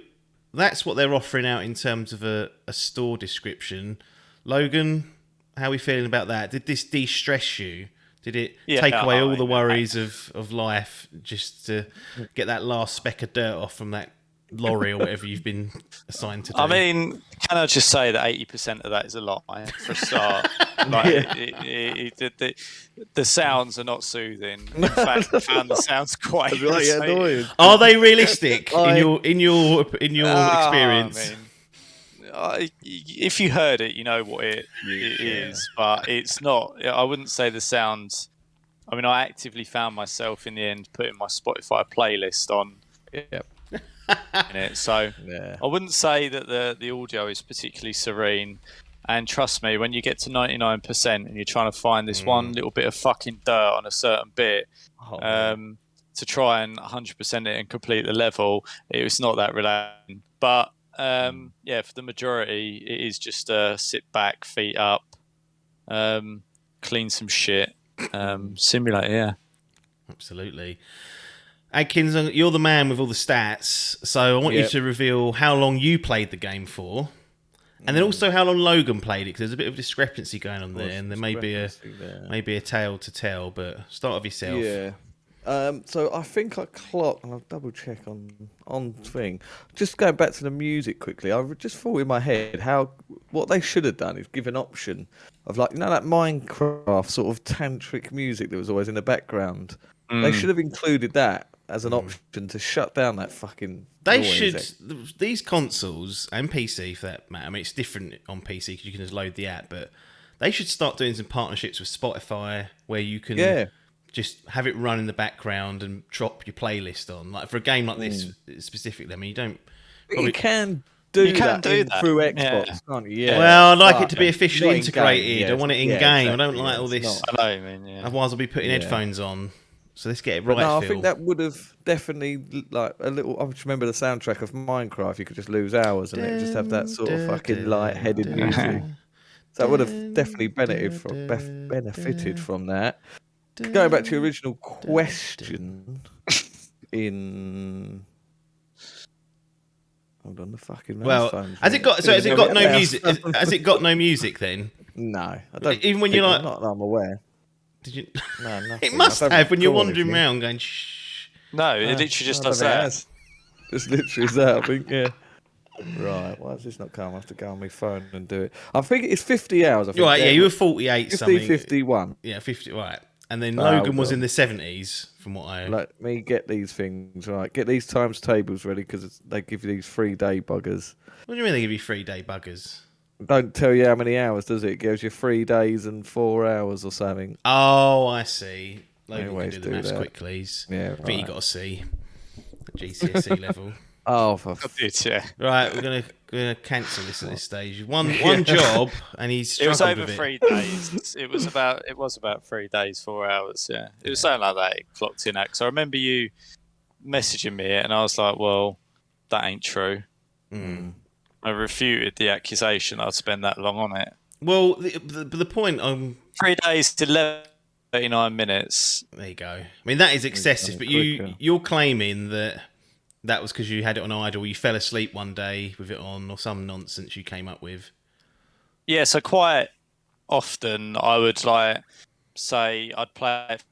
that's what they're offering out in terms of a store description. Logan, how are we feeling about that? Did this de-stress you? Did it take away all the worries of life just to get that last speck of dirt off from that lorry or whatever you've been assigned to do? I mean, can I just say that 80% of that is a lie for a start? Like, the sounds are not soothing. In fact, I found the sounds quite annoying. Are they realistic in your experience? I mean, if you heard it, you know what it is, but it's not. I wouldn't say the sounds. I mean, I actively found myself in the end putting my Spotify playlist on. In it, so I wouldn't say that the audio is particularly serene. And trust me, when you get to 99% and you're trying to find this one little bit of fucking dirt on a certain bit to try and 100% it and complete the level, it was not that relaxing. But yeah, for the majority, it is just sit back, feet up, clean some shit, simulate. Yeah, absolutely. Adkins, you're the man with all the stats, so I want you to reveal how long you played the game for, and then also how long Logan played it, because there's a bit of discrepancy going on there, and there may be a tale to tell. But start with yourself. Yeah. So I think I clocked, and I'll double check on thing. Just going back to the music quickly, I just thought in my head what they should have done is give an option of, like, that Minecraft sort of tantric music that was always in the background. They should have included that as an option to shut down that fucking noise. These consoles and PC for that matter, I mean, it's different on PC because you can just load the app, but they should start doing some partnerships with Spotify where you can just have it run in the background and drop your playlist on. Like for a game like this specifically, I mean, you don't. You can do that through Xbox, can't you? Yeah. Well, I'd like it to be officially integrated. I want it in game. Exactly. I don't like all this. I know, man. Otherwise, I'll be putting headphones on. So let's get it right. No, I think that would have definitely, like, a little. I just remember the soundtrack of Minecraft. You could just lose hours and it just have that sort of fucking light-headed music. So I would have definitely benefited from that. Going back to your original question, hold on, the fucking phone's has it got no music? Has it got no music then? No, I don't. Even when you're like, not that I'm aware. Did you? No, nothing. It must have when you're wandering around going shh. No, it literally just does that. Just literally that, I think, yeah. Right, why has this not come? I have to go on my phone and do it. I think it's 50 hours. I think. Right, yeah, you were 48 something. 51. Yeah, 50, right. And then Logan was in the 70s, from what I... Let me get these things, right. Get these times tables ready, because they give you these 3-day buggers. What do you mean they give you 3-day buggers? Don't tell you how many hours, does it? It gives you 3 days and 4 hours or something. Oh, I see. Logan Always can do the maths quickly. Yeah, right. I think you got to see at GCSE level. Oh, right, we're gonna cancel this at this stage. One job, and he's struggled It was over with 3 days. It was about 3 days, 4 hours. Yeah, it was something like that. It clocked in at. So I remember you messaging me, and I was like, "Well, that ain't true." I refuted the accusation I'd spend that long on it. Well, the point 3 days to 39 minutes. There you go. I mean, that is excessive, but you're claiming that was because you had it on idle, you fell asleep one day with it on, or some nonsense you came up with. Yeah, so quite often I would say I'd play it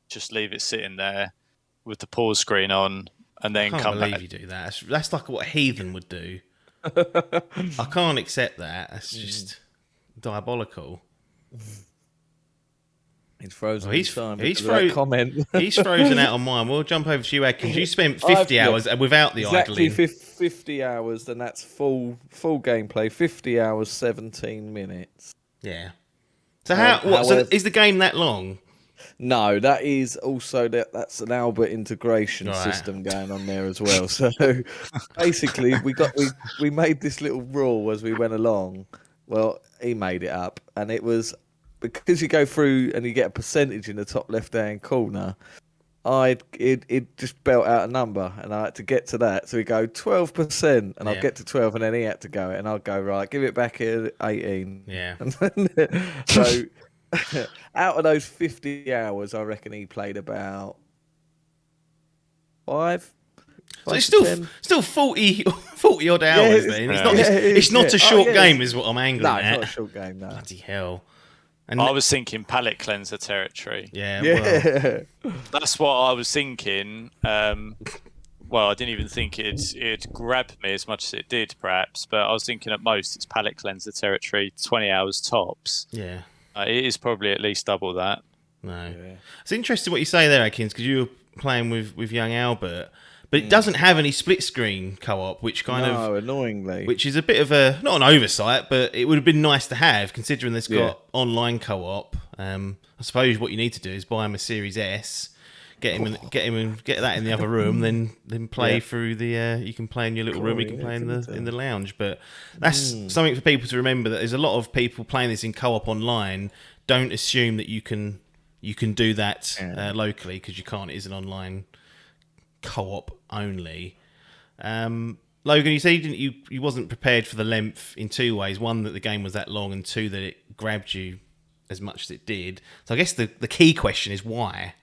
just leave it sitting there with the pause screen on, and then I can't come believe back. you do that. That's like what a heathen would do. I can't accept that. That's just diabolical. He's frozen Well, in time because of that comment. He's frozen out on mine. We'll jump over to you, Adkins. You spent 50 hours without the exactly idling. 50 hours, then that's full gameplay. 50 hours, 17 minutes. Yeah. So so is the game that long? No, that is also that's an Albert integration system going on there as well. So basically, we made this little rule as we went along. Well, he made it up, and it was because you go through and you get a percentage in the top left-hand corner. It just belt out a number, and I had to get to that. So we go 12%, and I'll get to 12, and then he had to go, and I'll go right, give it back at 18. Yeah. So out of those 50 hours, I reckon he played about 5. So it's still 40 odd hours then. It's not a short game, is what I'm angling at. No, not a short game. No. Bloody hell. And I was thinking palate cleanser territory. Yeah, well. That's what I was thinking. Well, I didn't even think it'd grab me as much as it did, perhaps. But I was thinking at most it's palate cleanser territory, 20 hours tops. Yeah. It is probably at least double that. No. Yeah. It's interesting what you say there, Adkins, because you were playing with young Albert. But it doesn't have any split screen co-op, which annoyingly, which is a bit of not an oversight, but it would have been nice to have, considering there's got online co-op. I suppose what you need to do is buy him a Series S, get that in the other room, then play through the. You can play in your little room, you can play in the lounge. But that's something for people to remember, that there's a lot of people playing this in co-op online. Don't assume that you can do that locally, because you can't. It is an online co-op only. Logan, you said you wasn't prepared for the length in two ways. One, that the game was that long, and two, that it grabbed you as much as it did. So I guess the key question is why?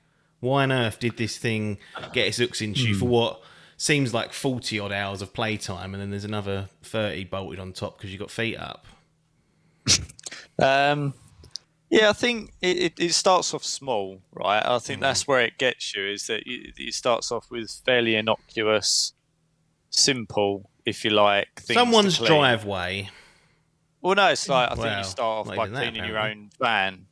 Why on earth did this thing get its hooks into you for what seems like 40 odd hours of playtime, and then there's another 30 bolted on top because you got feet up? Yeah, I think it starts off small, right? I think that's where it gets you, is that it starts off with fairly innocuous, simple, if you like, things someone's to clean. Driveway. Well, no, it's like, I think you start off by cleaning your own van,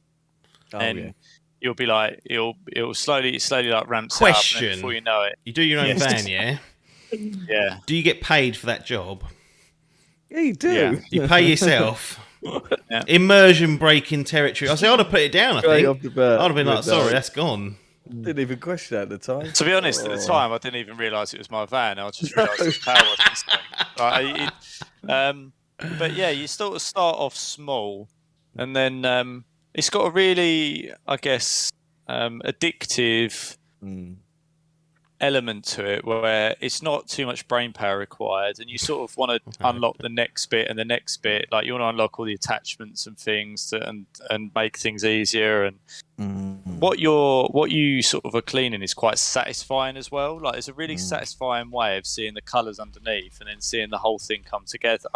and you'll be like, it'll slowly like ramps up, and before you know it, you do your own van, yeah? Yeah. Do you get paid for that job? Yeah, you do. Yeah. You pay yourself. Immersion breaking territory. I'd have put it down, I think. I'd have been like, sorry, that's gone. Didn't even question that at the time. To be honest, at the time, I didn't even realise it was my van. I just realised it was PowerWash. But yeah, you sort of start off small, and then it's got a really, I guess, addictive element to it, where it's not too much brain power required, and you sort of want to unlock the next bit and the next bit. Like, you want to unlock all the attachments and things and make things easier. And what you sort of are cleaning is quite satisfying as well. Like, it's a really satisfying way of seeing the colours underneath and then seeing the whole thing come together.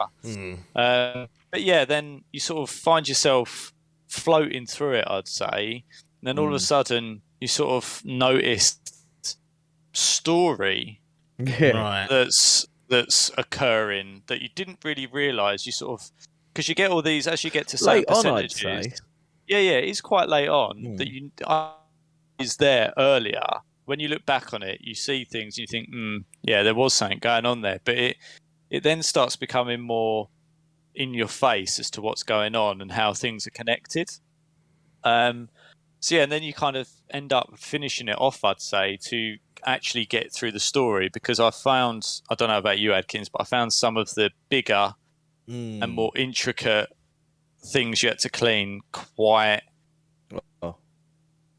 But yeah, then you sort of find yourself floating through it, I'd say, and then all of a sudden you sort of notice story that's occurring that you didn't really realise. You sort of, because you get all these as you get to certain percentages. I'd say. Yeah, it's quite late on that you is there earlier. When you look back on it, you see things and you think, yeah, there was something going on there. But it then starts becoming more in your face as to what's going on and how things are connected. So yeah, and then you kind of end up finishing it off, I'd say, to actually get through the story, because I don't know about you, Adkins, but I found some of the bigger and more intricate things you had to clean quite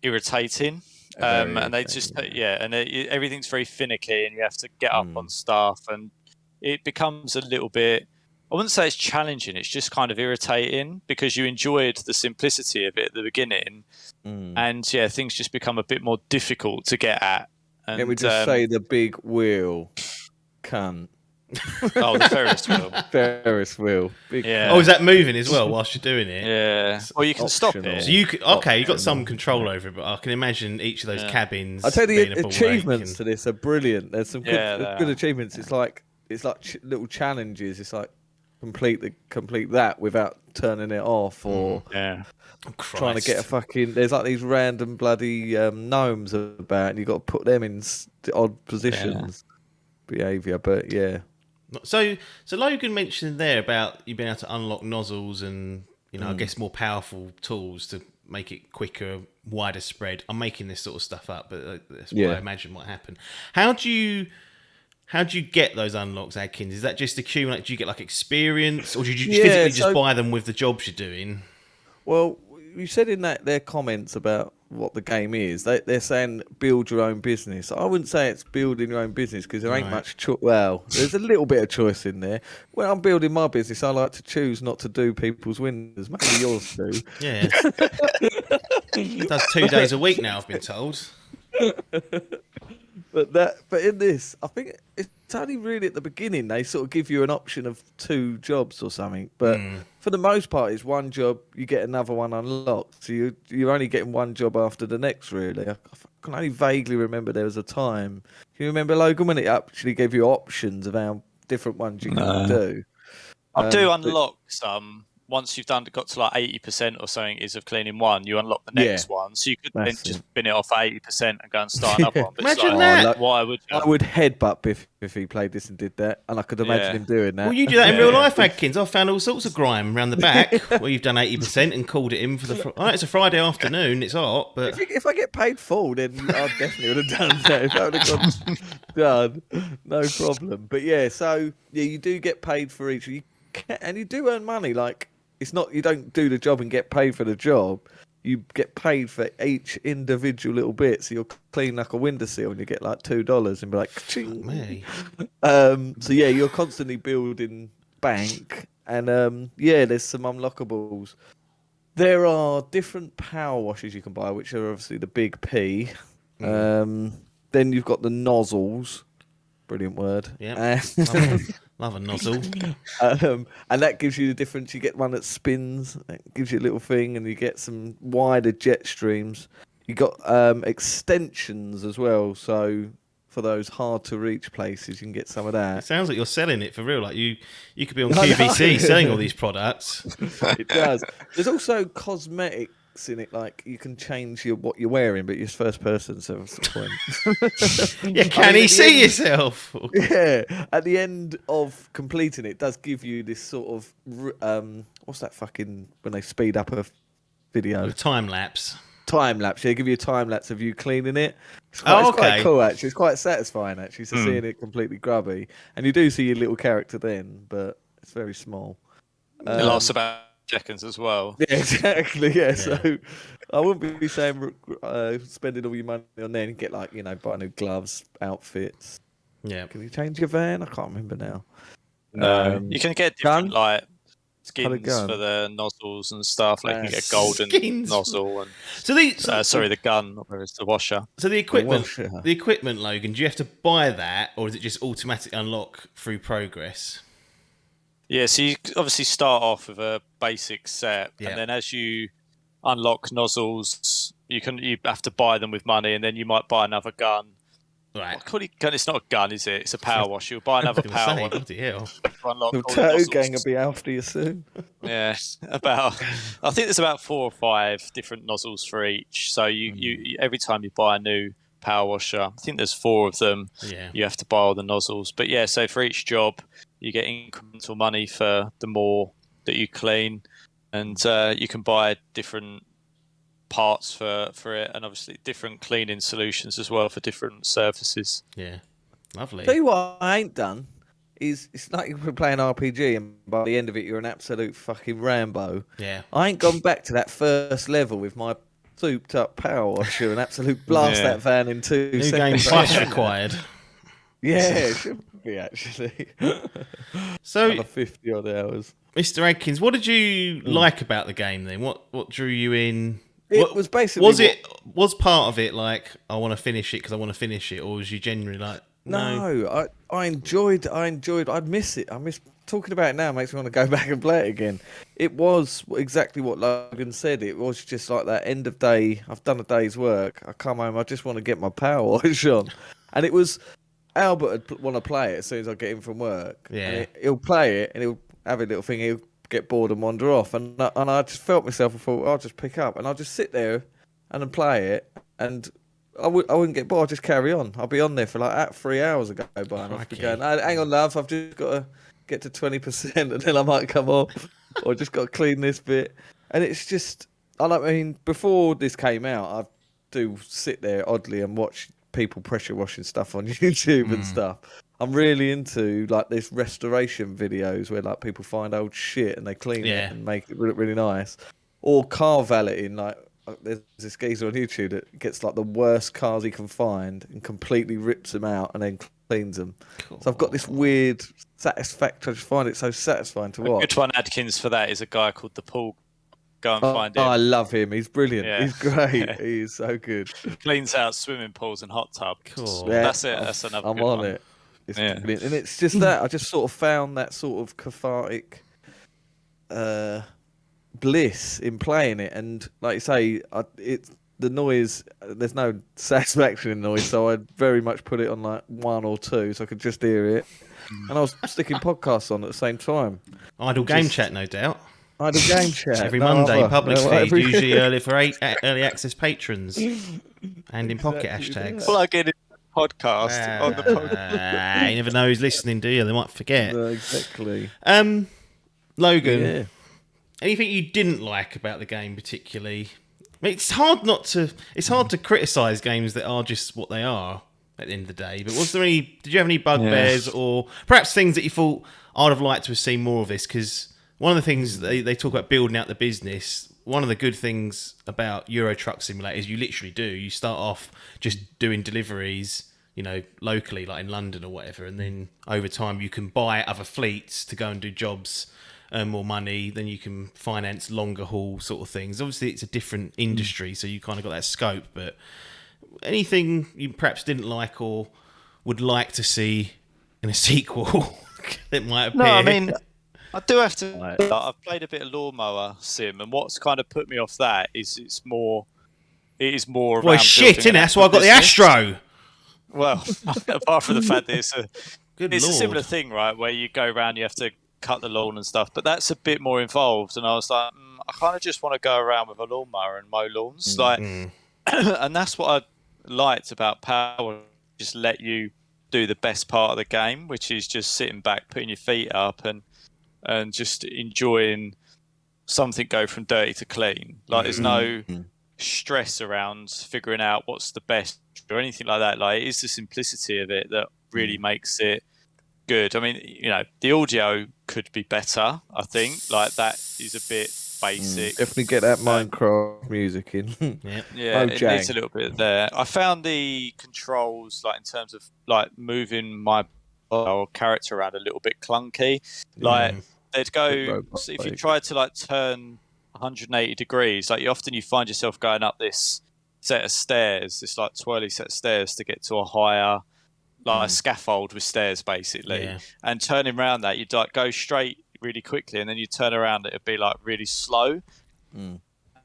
irritating. And they just, and everything's very finicky, and you have to get up on stuff, and it becomes a little bit, I wouldn't say it's challenging, it's just kind of irritating, because you enjoyed the simplicity of it at the beginning, and things just become a bit more difficult to get at. And let me just say the big wheel cunt. Oh, the Ferris wheel. Ferris wheel. Big Yeah. Oh, is that moving as well whilst you're doing it? Yeah. Well, you can stop Optional. it. So you could, okay, you got some Optional. control over it, but I can imagine each of those Yeah. cabins. I tell you, being a the ball achievements ache to this are brilliant. There's some Yeah, good, they good are. achievements. It's like little challenges. It's like complete that without turning it off or Yeah. Oh, trying to get a Christ. fucking. There's like these random bloody gnomes about, and you got to put them in odd positions, behaviour. But yeah, So Logan mentioned there about you being able to unlock nozzles and I guess more powerful tools to make it quicker, wider spread. I'm making this sort of stuff up, but that's what I imagine might happen. How do you get those unlocks, Adkins? Is that just accumulate? Do you get like experience, or do you physically just buy them with the jobs you're doing? well, you said in their comments about what the game is, they're saying build your own business. I wouldn't say it's building your own business because there ain't much well, there's a little bit of choice in there. When I'm building my business, I like to choose not to do people's windows. Maybe yours do. Yeah. It does 2 days a week now, I've been told. But in this, I think it's only really at the beginning they sort of give you an option of 2 jobs or something. But for the most part, it's one job, you get another one unlocked. So you're only getting one job after the next, really. I can only vaguely remember there was a time. Can you remember, Logan, when it actually gave you options of how different ones you can do? I do unlock some. Once you've got to like 80% or something is of cleaning one, you unlock the next one. So you could then just bin it off at 80% and go and start another one. But Imagine that. Why would you? I would headbutt Biff if he played this and did that, and I could imagine him doing that. Well, you do that in real life, Adkins. I've found all sorts of grime around the back where you've done 80% and called it in for the. It's a Friday afternoon. It's hot, but If I get paid full, then I definitely would have done that. If that would have gone done, no problem. But yeah, so yeah, you do get paid for each, and you do earn money. Like it's not you don't do the job and get paid for the job. You get paid for each individual little bit. So you'll clean like a windowsill and you get like $2 and be like, ching. me. So yeah, you're constantly building bank, and yeah, there's some unlockables. There are different power washes you can buy, which are obviously the big P. Then you've got the nozzles. Brilliant word. Yeah. Love a nozzle. And that gives you the difference. You get one that spins, it gives you a little thing, and you get some wider jet streams. You got extensions as well. So for those hard to reach places, you can get some of It that. sounds like you're selling it for real. Like you could be on QVC selling all these products. It does. There's also cosmetics in it, like you can change what you're wearing, but you're first person, so what's the point? Yeah, can he see yourself? Yeah, at the end of completing it, does give you this sort of what's that fucking when they speed up a video? Time lapse. Time lapse. They give you a time lapse of you cleaning it. It's quite cool actually. It's quite satisfying actually. So seeing it completely grubby, and you do see your little character then, but it's very small. It lasts about seconds as well. Yeah, exactly. Yeah, so I wouldn't be saying spending all your money on there and get like buy new gloves, outfits. Yeah. Can you change your van? I can't remember now. No, you can get different like skins gun. for the nozzles and stuff. Like you can get a golden Skins. nozzle and So these the gun, or it's the washer. So the equipment, washer. Logan, do you have to buy that, or is it just automatic unlock through progress? Yeah, so you obviously start off with a basic set, Yeah. and then as you unlock nozzles, you have to buy them with money, and then you might buy another gun. Right. I call it gun. It's not a gun, is it? It's a power wash. You'll buy another power wash Bloody hell. to unlock The all the tattoo nozzles. gang will be after you soon. Yeah, I think there's about 4 or 5 different nozzles for each. So you every time you buy a new power washer, I think there's 4 of them. Yeah. You have to buy all the nozzles. But yeah, so for each job, you get incremental money for the more that you clean, and you can buy different parts for it, and obviously different cleaning solutions as well for different surfaces. Yeah. Lovely. Tell you what I ain't done is it's like you're playing RPG and by the end of it you're an absolute fucking Rambo. Yeah. I ain't gone back to that first level with my souped up power washer and absolute blast Yeah. that van in 2 New seconds. game plus required. Yeah, it should be actually. So, Another 50 odd hours. Mr. Adkins, what did you like about the game then? What drew you in? It was basically Was part of it like I want to finish it because I want to finish it, or was you genuinely like No, I enjoyed. I'd miss it. I miss talking about it now. Makes me want to go back and play it again. It was exactly what Logan said. It was just like that end of day. I've done a day's work. I come home. I just want to get my PowerWash on, and it was Albert would want to play it as soon as I get in from work. Yeah. And he'll play it and he'll have a little thing. He'll get bored and wander off, and I just felt myself. I thought I'll just pick up and I'll just sit there and then play it and. I wouldn't get bored. I'll just carry on. I'll be on there for like 3 hours ago by, and I'll be going, hang on, love. I've just got to get to 20%, and then I might come off, or just got to clean this bit. And it's just, I mean, before this came out, I do sit there oddly and watch people pressure washing stuff on YouTube and stuff. I'm really into like this restoration videos where like people find old shit and they clean it and make it look really nice, or car valeting like. There's this geezer on YouTube that gets like the worst cars he can find and completely rips them out and then cleans them. Cool. So I've got this weird satisfaction. I just find it so satisfying to watch. A good one, Adkins, for that is a guy called The Paul. Go and find him. I love him. He's brilliant. Yeah. He's great. He is so good. Cleans out swimming pools and hot tubs. Cool. Yeah, that's it. That's another I'm good on one. it. It's brilliant. And it's just that. I just sort of found that sort of cathartic bliss in playing it, and like you say, it's the noise. There's no satisfaction in noise, so I'd very much put it on like 1 or 2, so I could just hear it. And I was sticking podcasts on at the same time. Idle Game Chat, no doubt. Idle Game Chat Every Monday, public feed, usually early for early access patrons, and in pocket hashtags. Plug in podcast on the podcast. You never know who's listening, do you? They might forget. Exactly. Logan. Yeah. Anything you didn't like about the game particularly? I mean, it's hard to criticise games that are just what they are at the end of the day. But did you have any bugbears or perhaps things that you thought I'd have liked to have seen more of this? Because one of the things they talk about building out the business, one of the good things about Euro Truck Simulator is you literally do. You start off just doing deliveries, locally, like in London or whatever. And then over time you can buy other fleets to go and do jobs, earn more money, then you can finance longer haul sort of things. Obviously, it's a different industry, so you kind of got that scope. But anything you perhaps didn't like or would like to see in a sequel that might appear? No, I mean, I do have to. I've played a bit of Lawnmower Sim, and what's kind of put me off that is it is more. Well, shit, innit? That's why I got the Astro. Well, apart from the fact that it's a similar thing, right? Where you go around, you have to cut the lawn and stuff, but that's a bit more involved. And I was like, I kind of just want to go around with a lawnmower and mow lawns, and that's what I liked about Power. Just let you do the best part of the game, which is just sitting back, putting your feet up, and just enjoying something go from dirty to clean. Like there's no stress around figuring out what's the best or anything like that. Like it is the simplicity of it that really makes it good. I mean, the audio could be better. I think like that is a bit basic. Definitely get that Minecraft music in. Yeah, it needs a little bit there. I found the controls, like in terms of like moving my character around, a little bit clunky. Like they'd go. So if you try to like turn 180 degrees, like you find yourself going up this set of stairs, this like twirly set of stairs to get to a higher. Like a scaffold with stairs, basically, and turning around that you'd like go straight really quickly, and then you turn around, it'd be like really slow.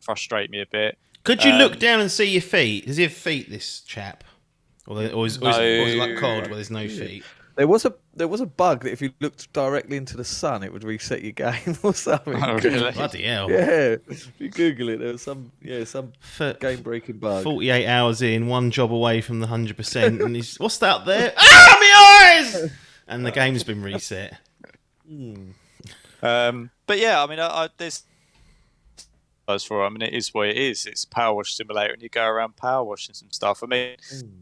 Frustrate me a bit. Could you look down and see your feet? Does he have feet, this chap, or is it like COD where there's no feet? There was a bug that if you looked directly into the sun, it would reset your game or something. Oh, really? Bloody hell! Yeah, if you Google it, there was some game-breaking bug. 48 hours in, one job away from the 100%, and he's what's that up there? My eyes! And the game's been reset. But yeah, I mean, there's for. I mean, it is what it is. It's a power wash simulator, and you go around power washing some stuff. I mean,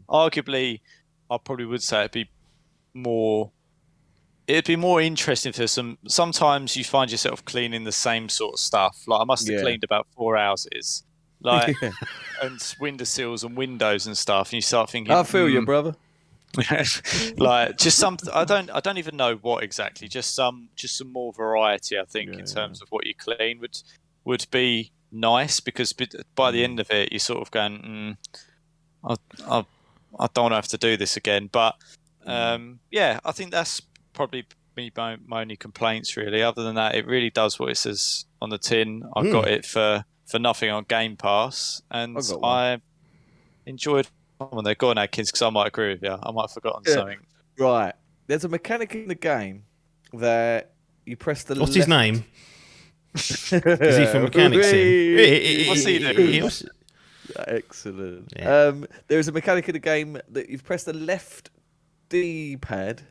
arguably, I probably would say it'd be more interesting for sometimes you find yourself cleaning the same sort of stuff. Like I must have cleaned about 4 houses, like and windowsills and windows and stuff, and you start thinking, I feel you, brother. Like just some I don't even know what exactly, just some more variety. I think in terms of what you clean would be nice, because by the end of it you're sort of going I don't want to have to do this again. But Yeah, I think that's probably my only complaints really. Other than that, it really does what it says on the tin. I got it for nothing on Game Pass, and I enjoyed when they're gone, kids, because I might agree with you. I might have forgotten something. Right. There's a mechanic in the game that you press the What's his name? Is he from Mechanic Sim? What's he doing? Excellent. Yeah. There's a mechanic in the game that you press the left D-pad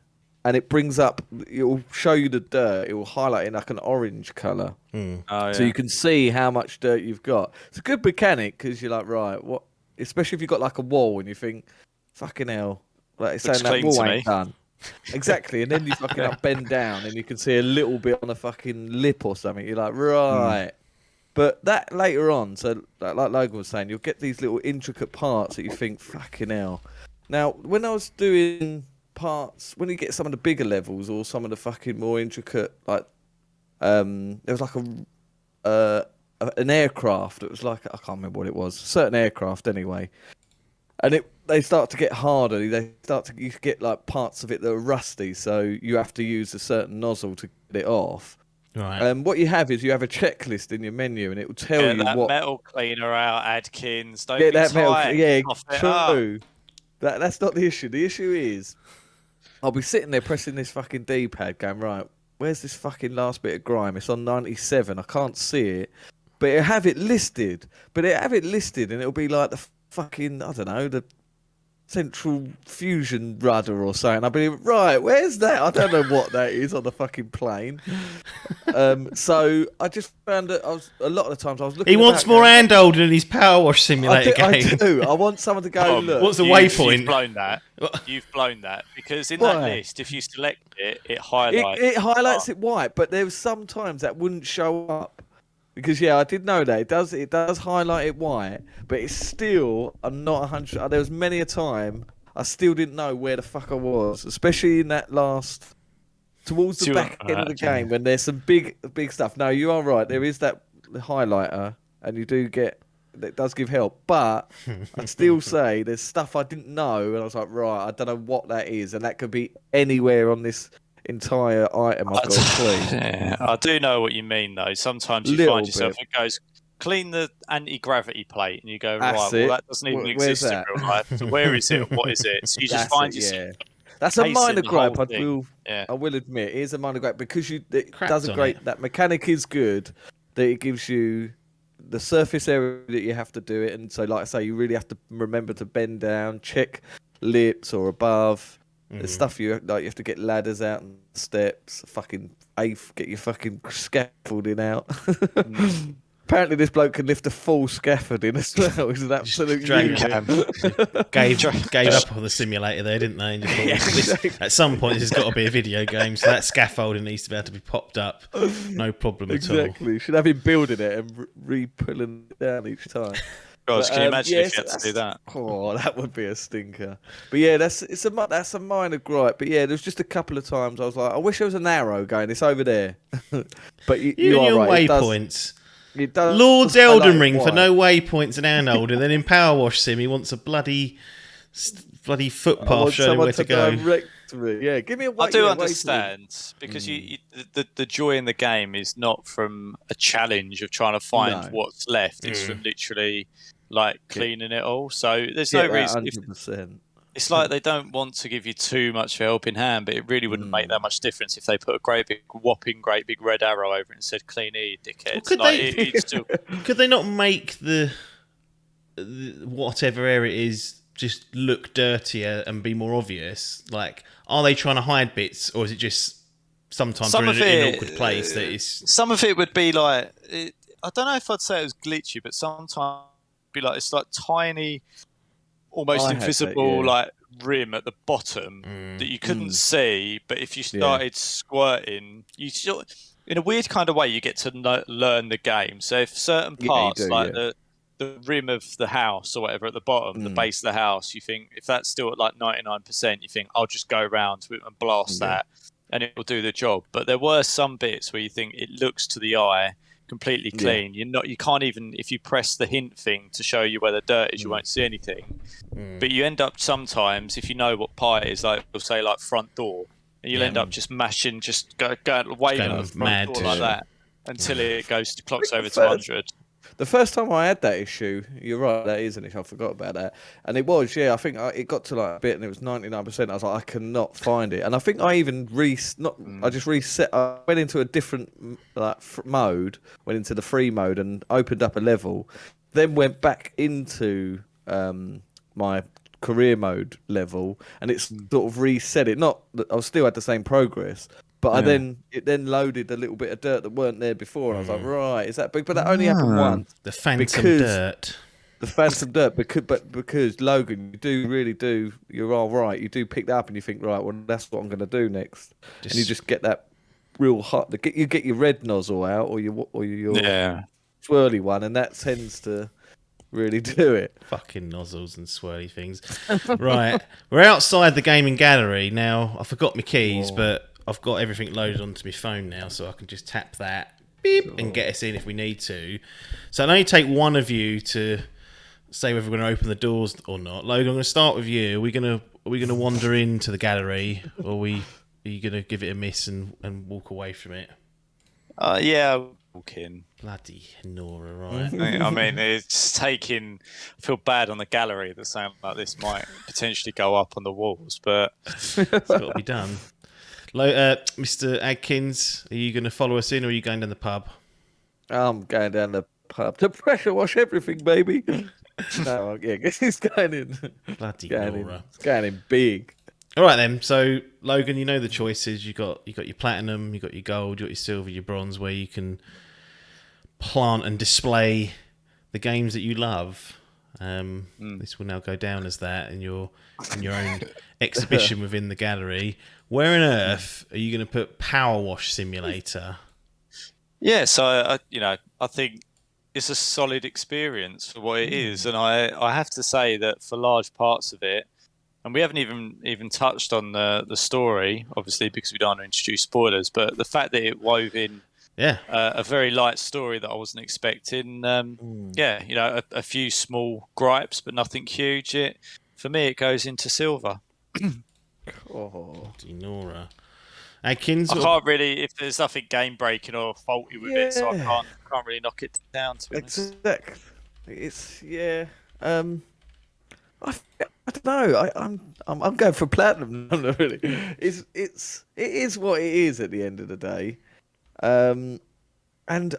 and it brings up, it will show you the dirt. It will highlight in like an orange colour. Oh, So you can see how much dirt you've got. It's a good mechanic because you're like, right, what? Especially if you've got like a wall and you think, fucking hell. Like it's saying that wall ain't done. Exactly. And then you fucking bend down and you can see a little bit on a fucking lip or something. You're like, right. But that later on, so like Logan was saying, you'll get these little intricate parts that you think, fucking hell. Now, when I was doing parts, when you get some of the bigger levels or some of the fucking more intricate, like, there was like an aircraft. It was like, I can't remember what it was. A certain aircraft anyway. And they start to get harder. You get like parts of it that are rusty, so you have to use a certain nozzle to get it off. Right. What you have is you have a checklist in your menu, and it will tell you that what metal cleaner out, Adkins. Don't get be that metal. tight. Yeah, Cough it up. true. That's not the issue. The issue is I'll be sitting there pressing this fucking D-pad, going, right, where's this fucking last bit of grime? It's on 97. I can't see it, but it'll have it listed. And it'll be like the fucking, I don't know, the central fusion rudder or something. I'll be right, where's that? I don't know what that is on the fucking plane. So I just found that a lot of the times I was looking. He wants more handhold in his PowerWash simulator game. I do. I want someone to go, look. What's the waypoint? You've blown that. You've blown that. Because in that list, if you select it, it highlights. It highlights it white, but there was sometimes that wouldn't show up. Because I did know that it does highlight it white, but it's still I'm not 100. There was many a time I still didn't know where the fuck I was, especially in that last towards the back end of the game when there's some big stuff. No, you are right. There is that highlighter, and you do get that does give help, but I'd still say there's stuff I didn't know, and I was like, right, I don't know what that is, and that could be anywhere on this entire item I've got to clean. Yeah, I do know what you mean though. Sometimes you find yourself, it goes, clean the anti-gravity plate, and you go, right, well that doesn't even exist in real life. So where is it? What is it? So you just find yourself. That's a minor gripe. I will admit, it is a minor gripe because it does a great. That mechanic is good. That it gives you the surface area that you have to do it, and so like I say, you really have to remember to bend down, check lips or above. There's stuff you have to get ladders out and steps. Get your fucking scaffolding out. Apparently, this bloke can lift a full scaffolding as well. It's an absolute gave up on the simulator there, didn't they? And just thought, at some point, this has got to be a video game, so that scaffolding needs to be able to be popped up. No problem at all. Exactly. Should have him building it and re-pulling it down each time. Gosh, can you imagine if you had to do that? Oh, that would be a stinker. But yeah, that's a minor gripe. But yeah, there's just a couple of times I was like, I wish there was an arrow going. It's over there. But you are right. Waypoints. It does. Lord's Elden Ring for no waypoints and handhold, and then in PowerWash Sim he wants a bloody footpath showing where to go. Yeah, give me a waypoint. I do understand because the joy in the game is not from a challenge of trying to find what's left. It's from literally like cleaning it all. So there's no reason. 100%. It's like they don't want to give you too much of a helping hand, but it really wouldn't make that much difference if they put a great big red arrow over it and said "clean here, dickheads." Well, could they not make the whatever area it is just look dirtier and be more obvious? Like, are they trying to hide bits, or is it just sometimes in an awkward place that is? Some of it would be like, I don't know if I'd say it was glitchy, but sometimes it'd be like it's like tiny, almost invisible like rim at the bottom that you couldn't see, but if you started squirting, you still, in a weird kind of way, you get to learn the game. So if certain parts, the rim of the house or whatever at the bottom, the base of the house, you think if that's still at like 99%, you think I'll just go around to it and blast that, and it will do the job. But there were some bits where you think it looks to the eye completely clean. You can't even, if you press the hint thing to show you where the dirt is, you won't see anything. But you end up sometimes, if you know what pie it is, like, it'll say like front door, and you'll end up just mashing, just going waving at the front mad door like that until it goes to clocks over First- 200. The first time I had that issue, you're right, that is an issue. I forgot about that. And it was, I think it got to like a bit and it was 99%. I was like, I cannot find it. And I think I even I just reset. I went into a different mode, went into the free mode and opened up a level. Then went back into my career mode level and it's sort of reset it. Not that I still had the same progress. But it then loaded a little bit of dirt that weren't there before, and I was like, right, is that big? But that only happened once. The phantom dirt. The phantom dirt, because Logan, you're all right. You do pick that up, and you think, right, well, that's what I'm going to do next, and you just get that real hot. You get your red nozzle out, or your swirly one, and that tends to really do it. Fucking nozzles and swirly things. Right, we're outside the gaming gallery now. I forgot my keys, but I've got everything loaded onto my phone now, so I can just tap that, beep, and get us in if we need to. So it'll only take one of you to say whether we're going to open the doors or not. Logan, I'm going to start with you. Are we going to wander into the gallery, or are you going to give it a miss and walk away from it? Yeah, walk in. Bloody Nora, right? I mean, it's taking. I feel bad on the gallery that something like this might potentially go up on the walls, but It's got to be done. Mr. Adkins, are you going to follow us in, or are you going down the pub? I'm going down the pub to pressure wash everything, baby. No, I guess he's going in. Bloody Nora. It's going in big. All right then. So Logan, you know the choices. You got your platinum, you got your gold, you got your silver, your bronze, where you can plant and display the games that you love. This will now go down as that in your own exhibition within the gallery. Where on earth are you going to put PowerWash Simulator? Yeah, so I think it's a solid experience for what it is, and I have to say that for large parts of it, and we haven't even touched on the story, obviously, because we don't want to introduce spoilers, but the fact that it wove in a very light story that I wasn't expecting, a few small gripes, but nothing huge. For me, it goes into silver. Nora. Adkins, I can't really, if there's nothing game breaking or faulty with it, so I can't really knock it down, to be honest. Exactly. It's I don't know. I'm going for platinum. Not really. It is what it is at the end of the day, and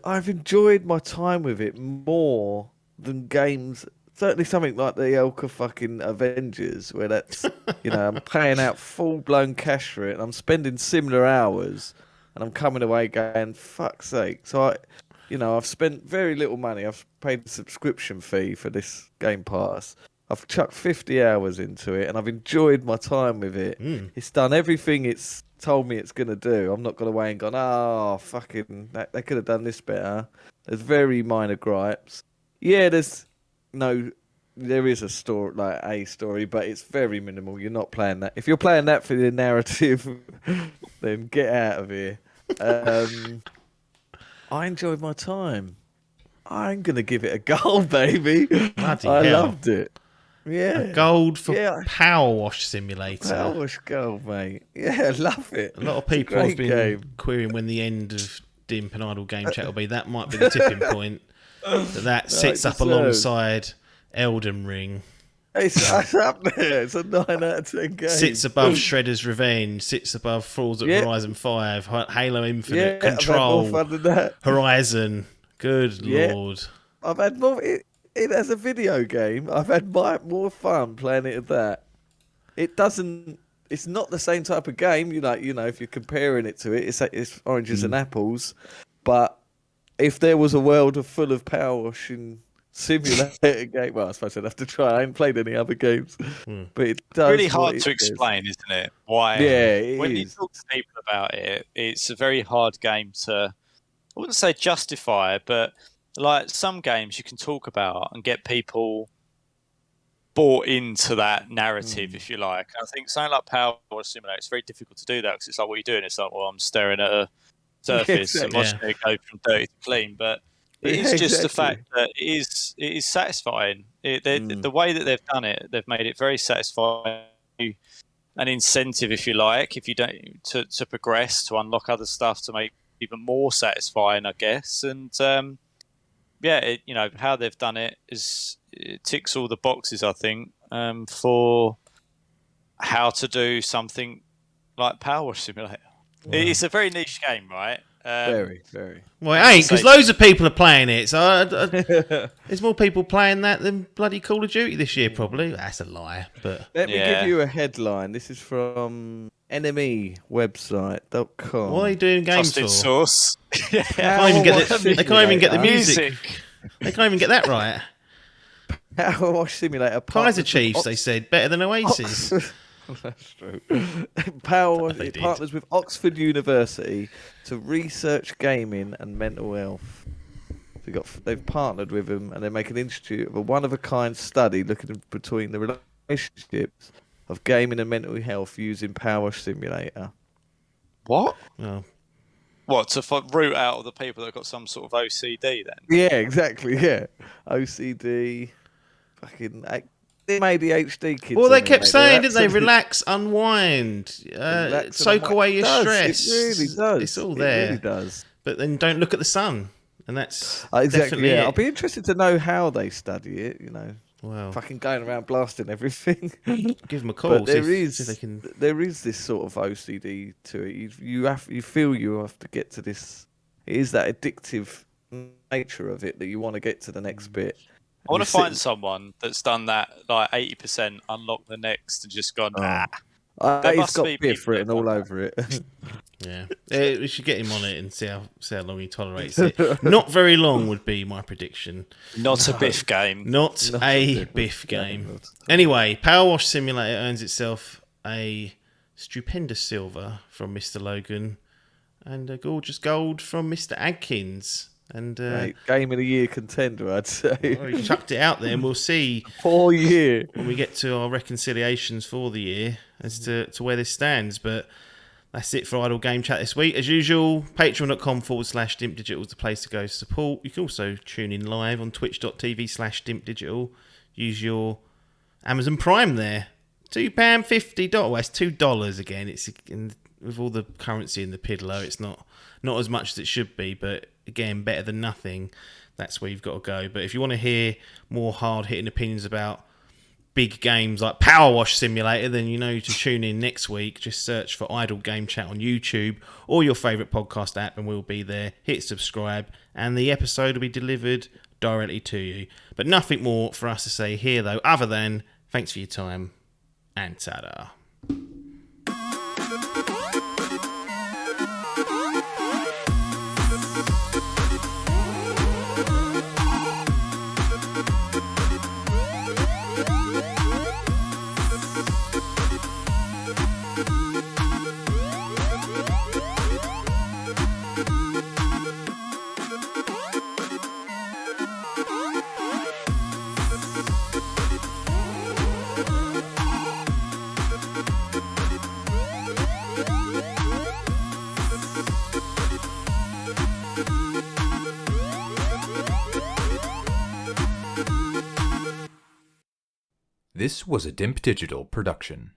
I've enjoyed my time with it more than games. Certainly something like the Elka fucking Avengers, where that's I'm paying out full blown cash for it, and I'm spending similar hours, and I'm coming away going fuck's sake. So I've spent very little money. I've paid a subscription fee for this Game Pass. I've chucked 50 hours into it, and I've enjoyed my time with it. It's done everything it's told me it's going to do. I'm not going away and gone, fucking, they could have done this better. There's very minor gripes. Yeah, there is a story, but it's very minimal. You're not playing that. If you're playing that for the narrative, then get out of here. I enjoyed my time. I'm going to give it a gold, baby. Bloody I hell. loved it. Yeah. A gold for PowerWash Simulator. PowerWash gold, mate. Yeah, I love it. A lot of people have been querying when the end of Dimp and Idle Game Chat will be. That might be the tipping point. That sits up alongside Elden Ring. It's up there. It's a 9 out of 10 game. Sits above Shredder's Revenge. Sits above Forza Horizon 5. Halo Infinite. Control. I've had more fun than that. Horizon. Good lord. I've had more. It as a video game, I've had more fun playing it than that. It's not the same type of game. If you're comparing it to it, it's oranges and apples. But if there was a world full of power washing simulator game, well, I suppose I'd have to try. I ain't played any other games, but it does. Really hard to explain, isn't it? Why? Yeah, when you talk to people about it, it's a very hard game to. I wouldn't say justify, but like some games you can talk about and get people bought into that narrative, if you like. I think something like Power Simulator, it's very difficult to do that because it's like, what are you doing? It's like, well, I'm staring at a surface and watching it go from dirty to clean. But it is just the fact that it is satisfying. The way that they've done it, they've made it very satisfying. An incentive, if you like, if you don't to progress, to unlock other stuff, to make it even more satisfying, I guess. And how they've done it ticks all the boxes, I think, for how to do something like PowerWash Simulator. Wow. It's a very niche game, right? Very, very. Well, it ain't, because loads of people are playing it. So there's more people playing that than bloody Call of Duty this year, probably. That's a lie. But let me give you a headline. This is from enemywebsite.com. What are they doing games for? Source. They can't even get the music. They can't even get that right. PowerWash Simulator. Kaiser Chiefs, they said, better than Oasis. That's true. PowerWash partners with Oxford University to research gaming and mental health. They've partnered with them, and they make an institute of a one-of-a-kind study looking between the relationships of gaming and mental health using PowerWash Simulator. What? Oh. What, to root out all the people that have got some sort of OCD then? Yeah, exactly, yeah. OCD, fucking ADHD kids. Well, they kept saying, didn't they? Relax, unwind, soak away your stress. It really does. It's all there. It really does. But then don't look at the sun. And that's exactly. Yeah, it. I'll be interested to know how they study it. Wow. Fucking going around blasting everything. Give them a call. But there is this sort of OCD to it. You feel you have to get to this. It is that addictive nature of it that you want to get to the next bit. I want to find someone that's done that, like 80%, unlock the next, and just gone. It's got Biff written all over it. Yeah, we should get him on it and see how long he tolerates it. Not very long would be my prediction. Not a Biff game. Not a Biff game. Anyway, PowerWash Simulator earns itself a stupendous silver from Mr. Logan and a gorgeous gold from Mr. Adkins. And game of the year contender, I'd say. Well, he chucked it out there, and we'll see 4 year when we get to our reconciliations for the year as to where this stands. But that's it for Idle Game Chat this week. As usual, patreon.com/Dimp Digital is the place to go to support. You can also tune in live on twitch.tv/Dimp Digital. Use your Amazon Prime there. £2.50. Well, it's $2 again. It's with all the currency in the piddler, it's not as much as it should be, but again, better than nothing. That's where you've got to go. But if you want to hear more hard-hitting opinions about big games like PowerWash Simulator, then you know to tune in next week. Just search for Idle Game Chat on YouTube or your favourite podcast app, and we'll be there. Hit subscribe, and the episode will be delivered directly to you. But nothing more for us to say here, though, other than thanks for your time, and ta-da. This was a Dimp Digital production.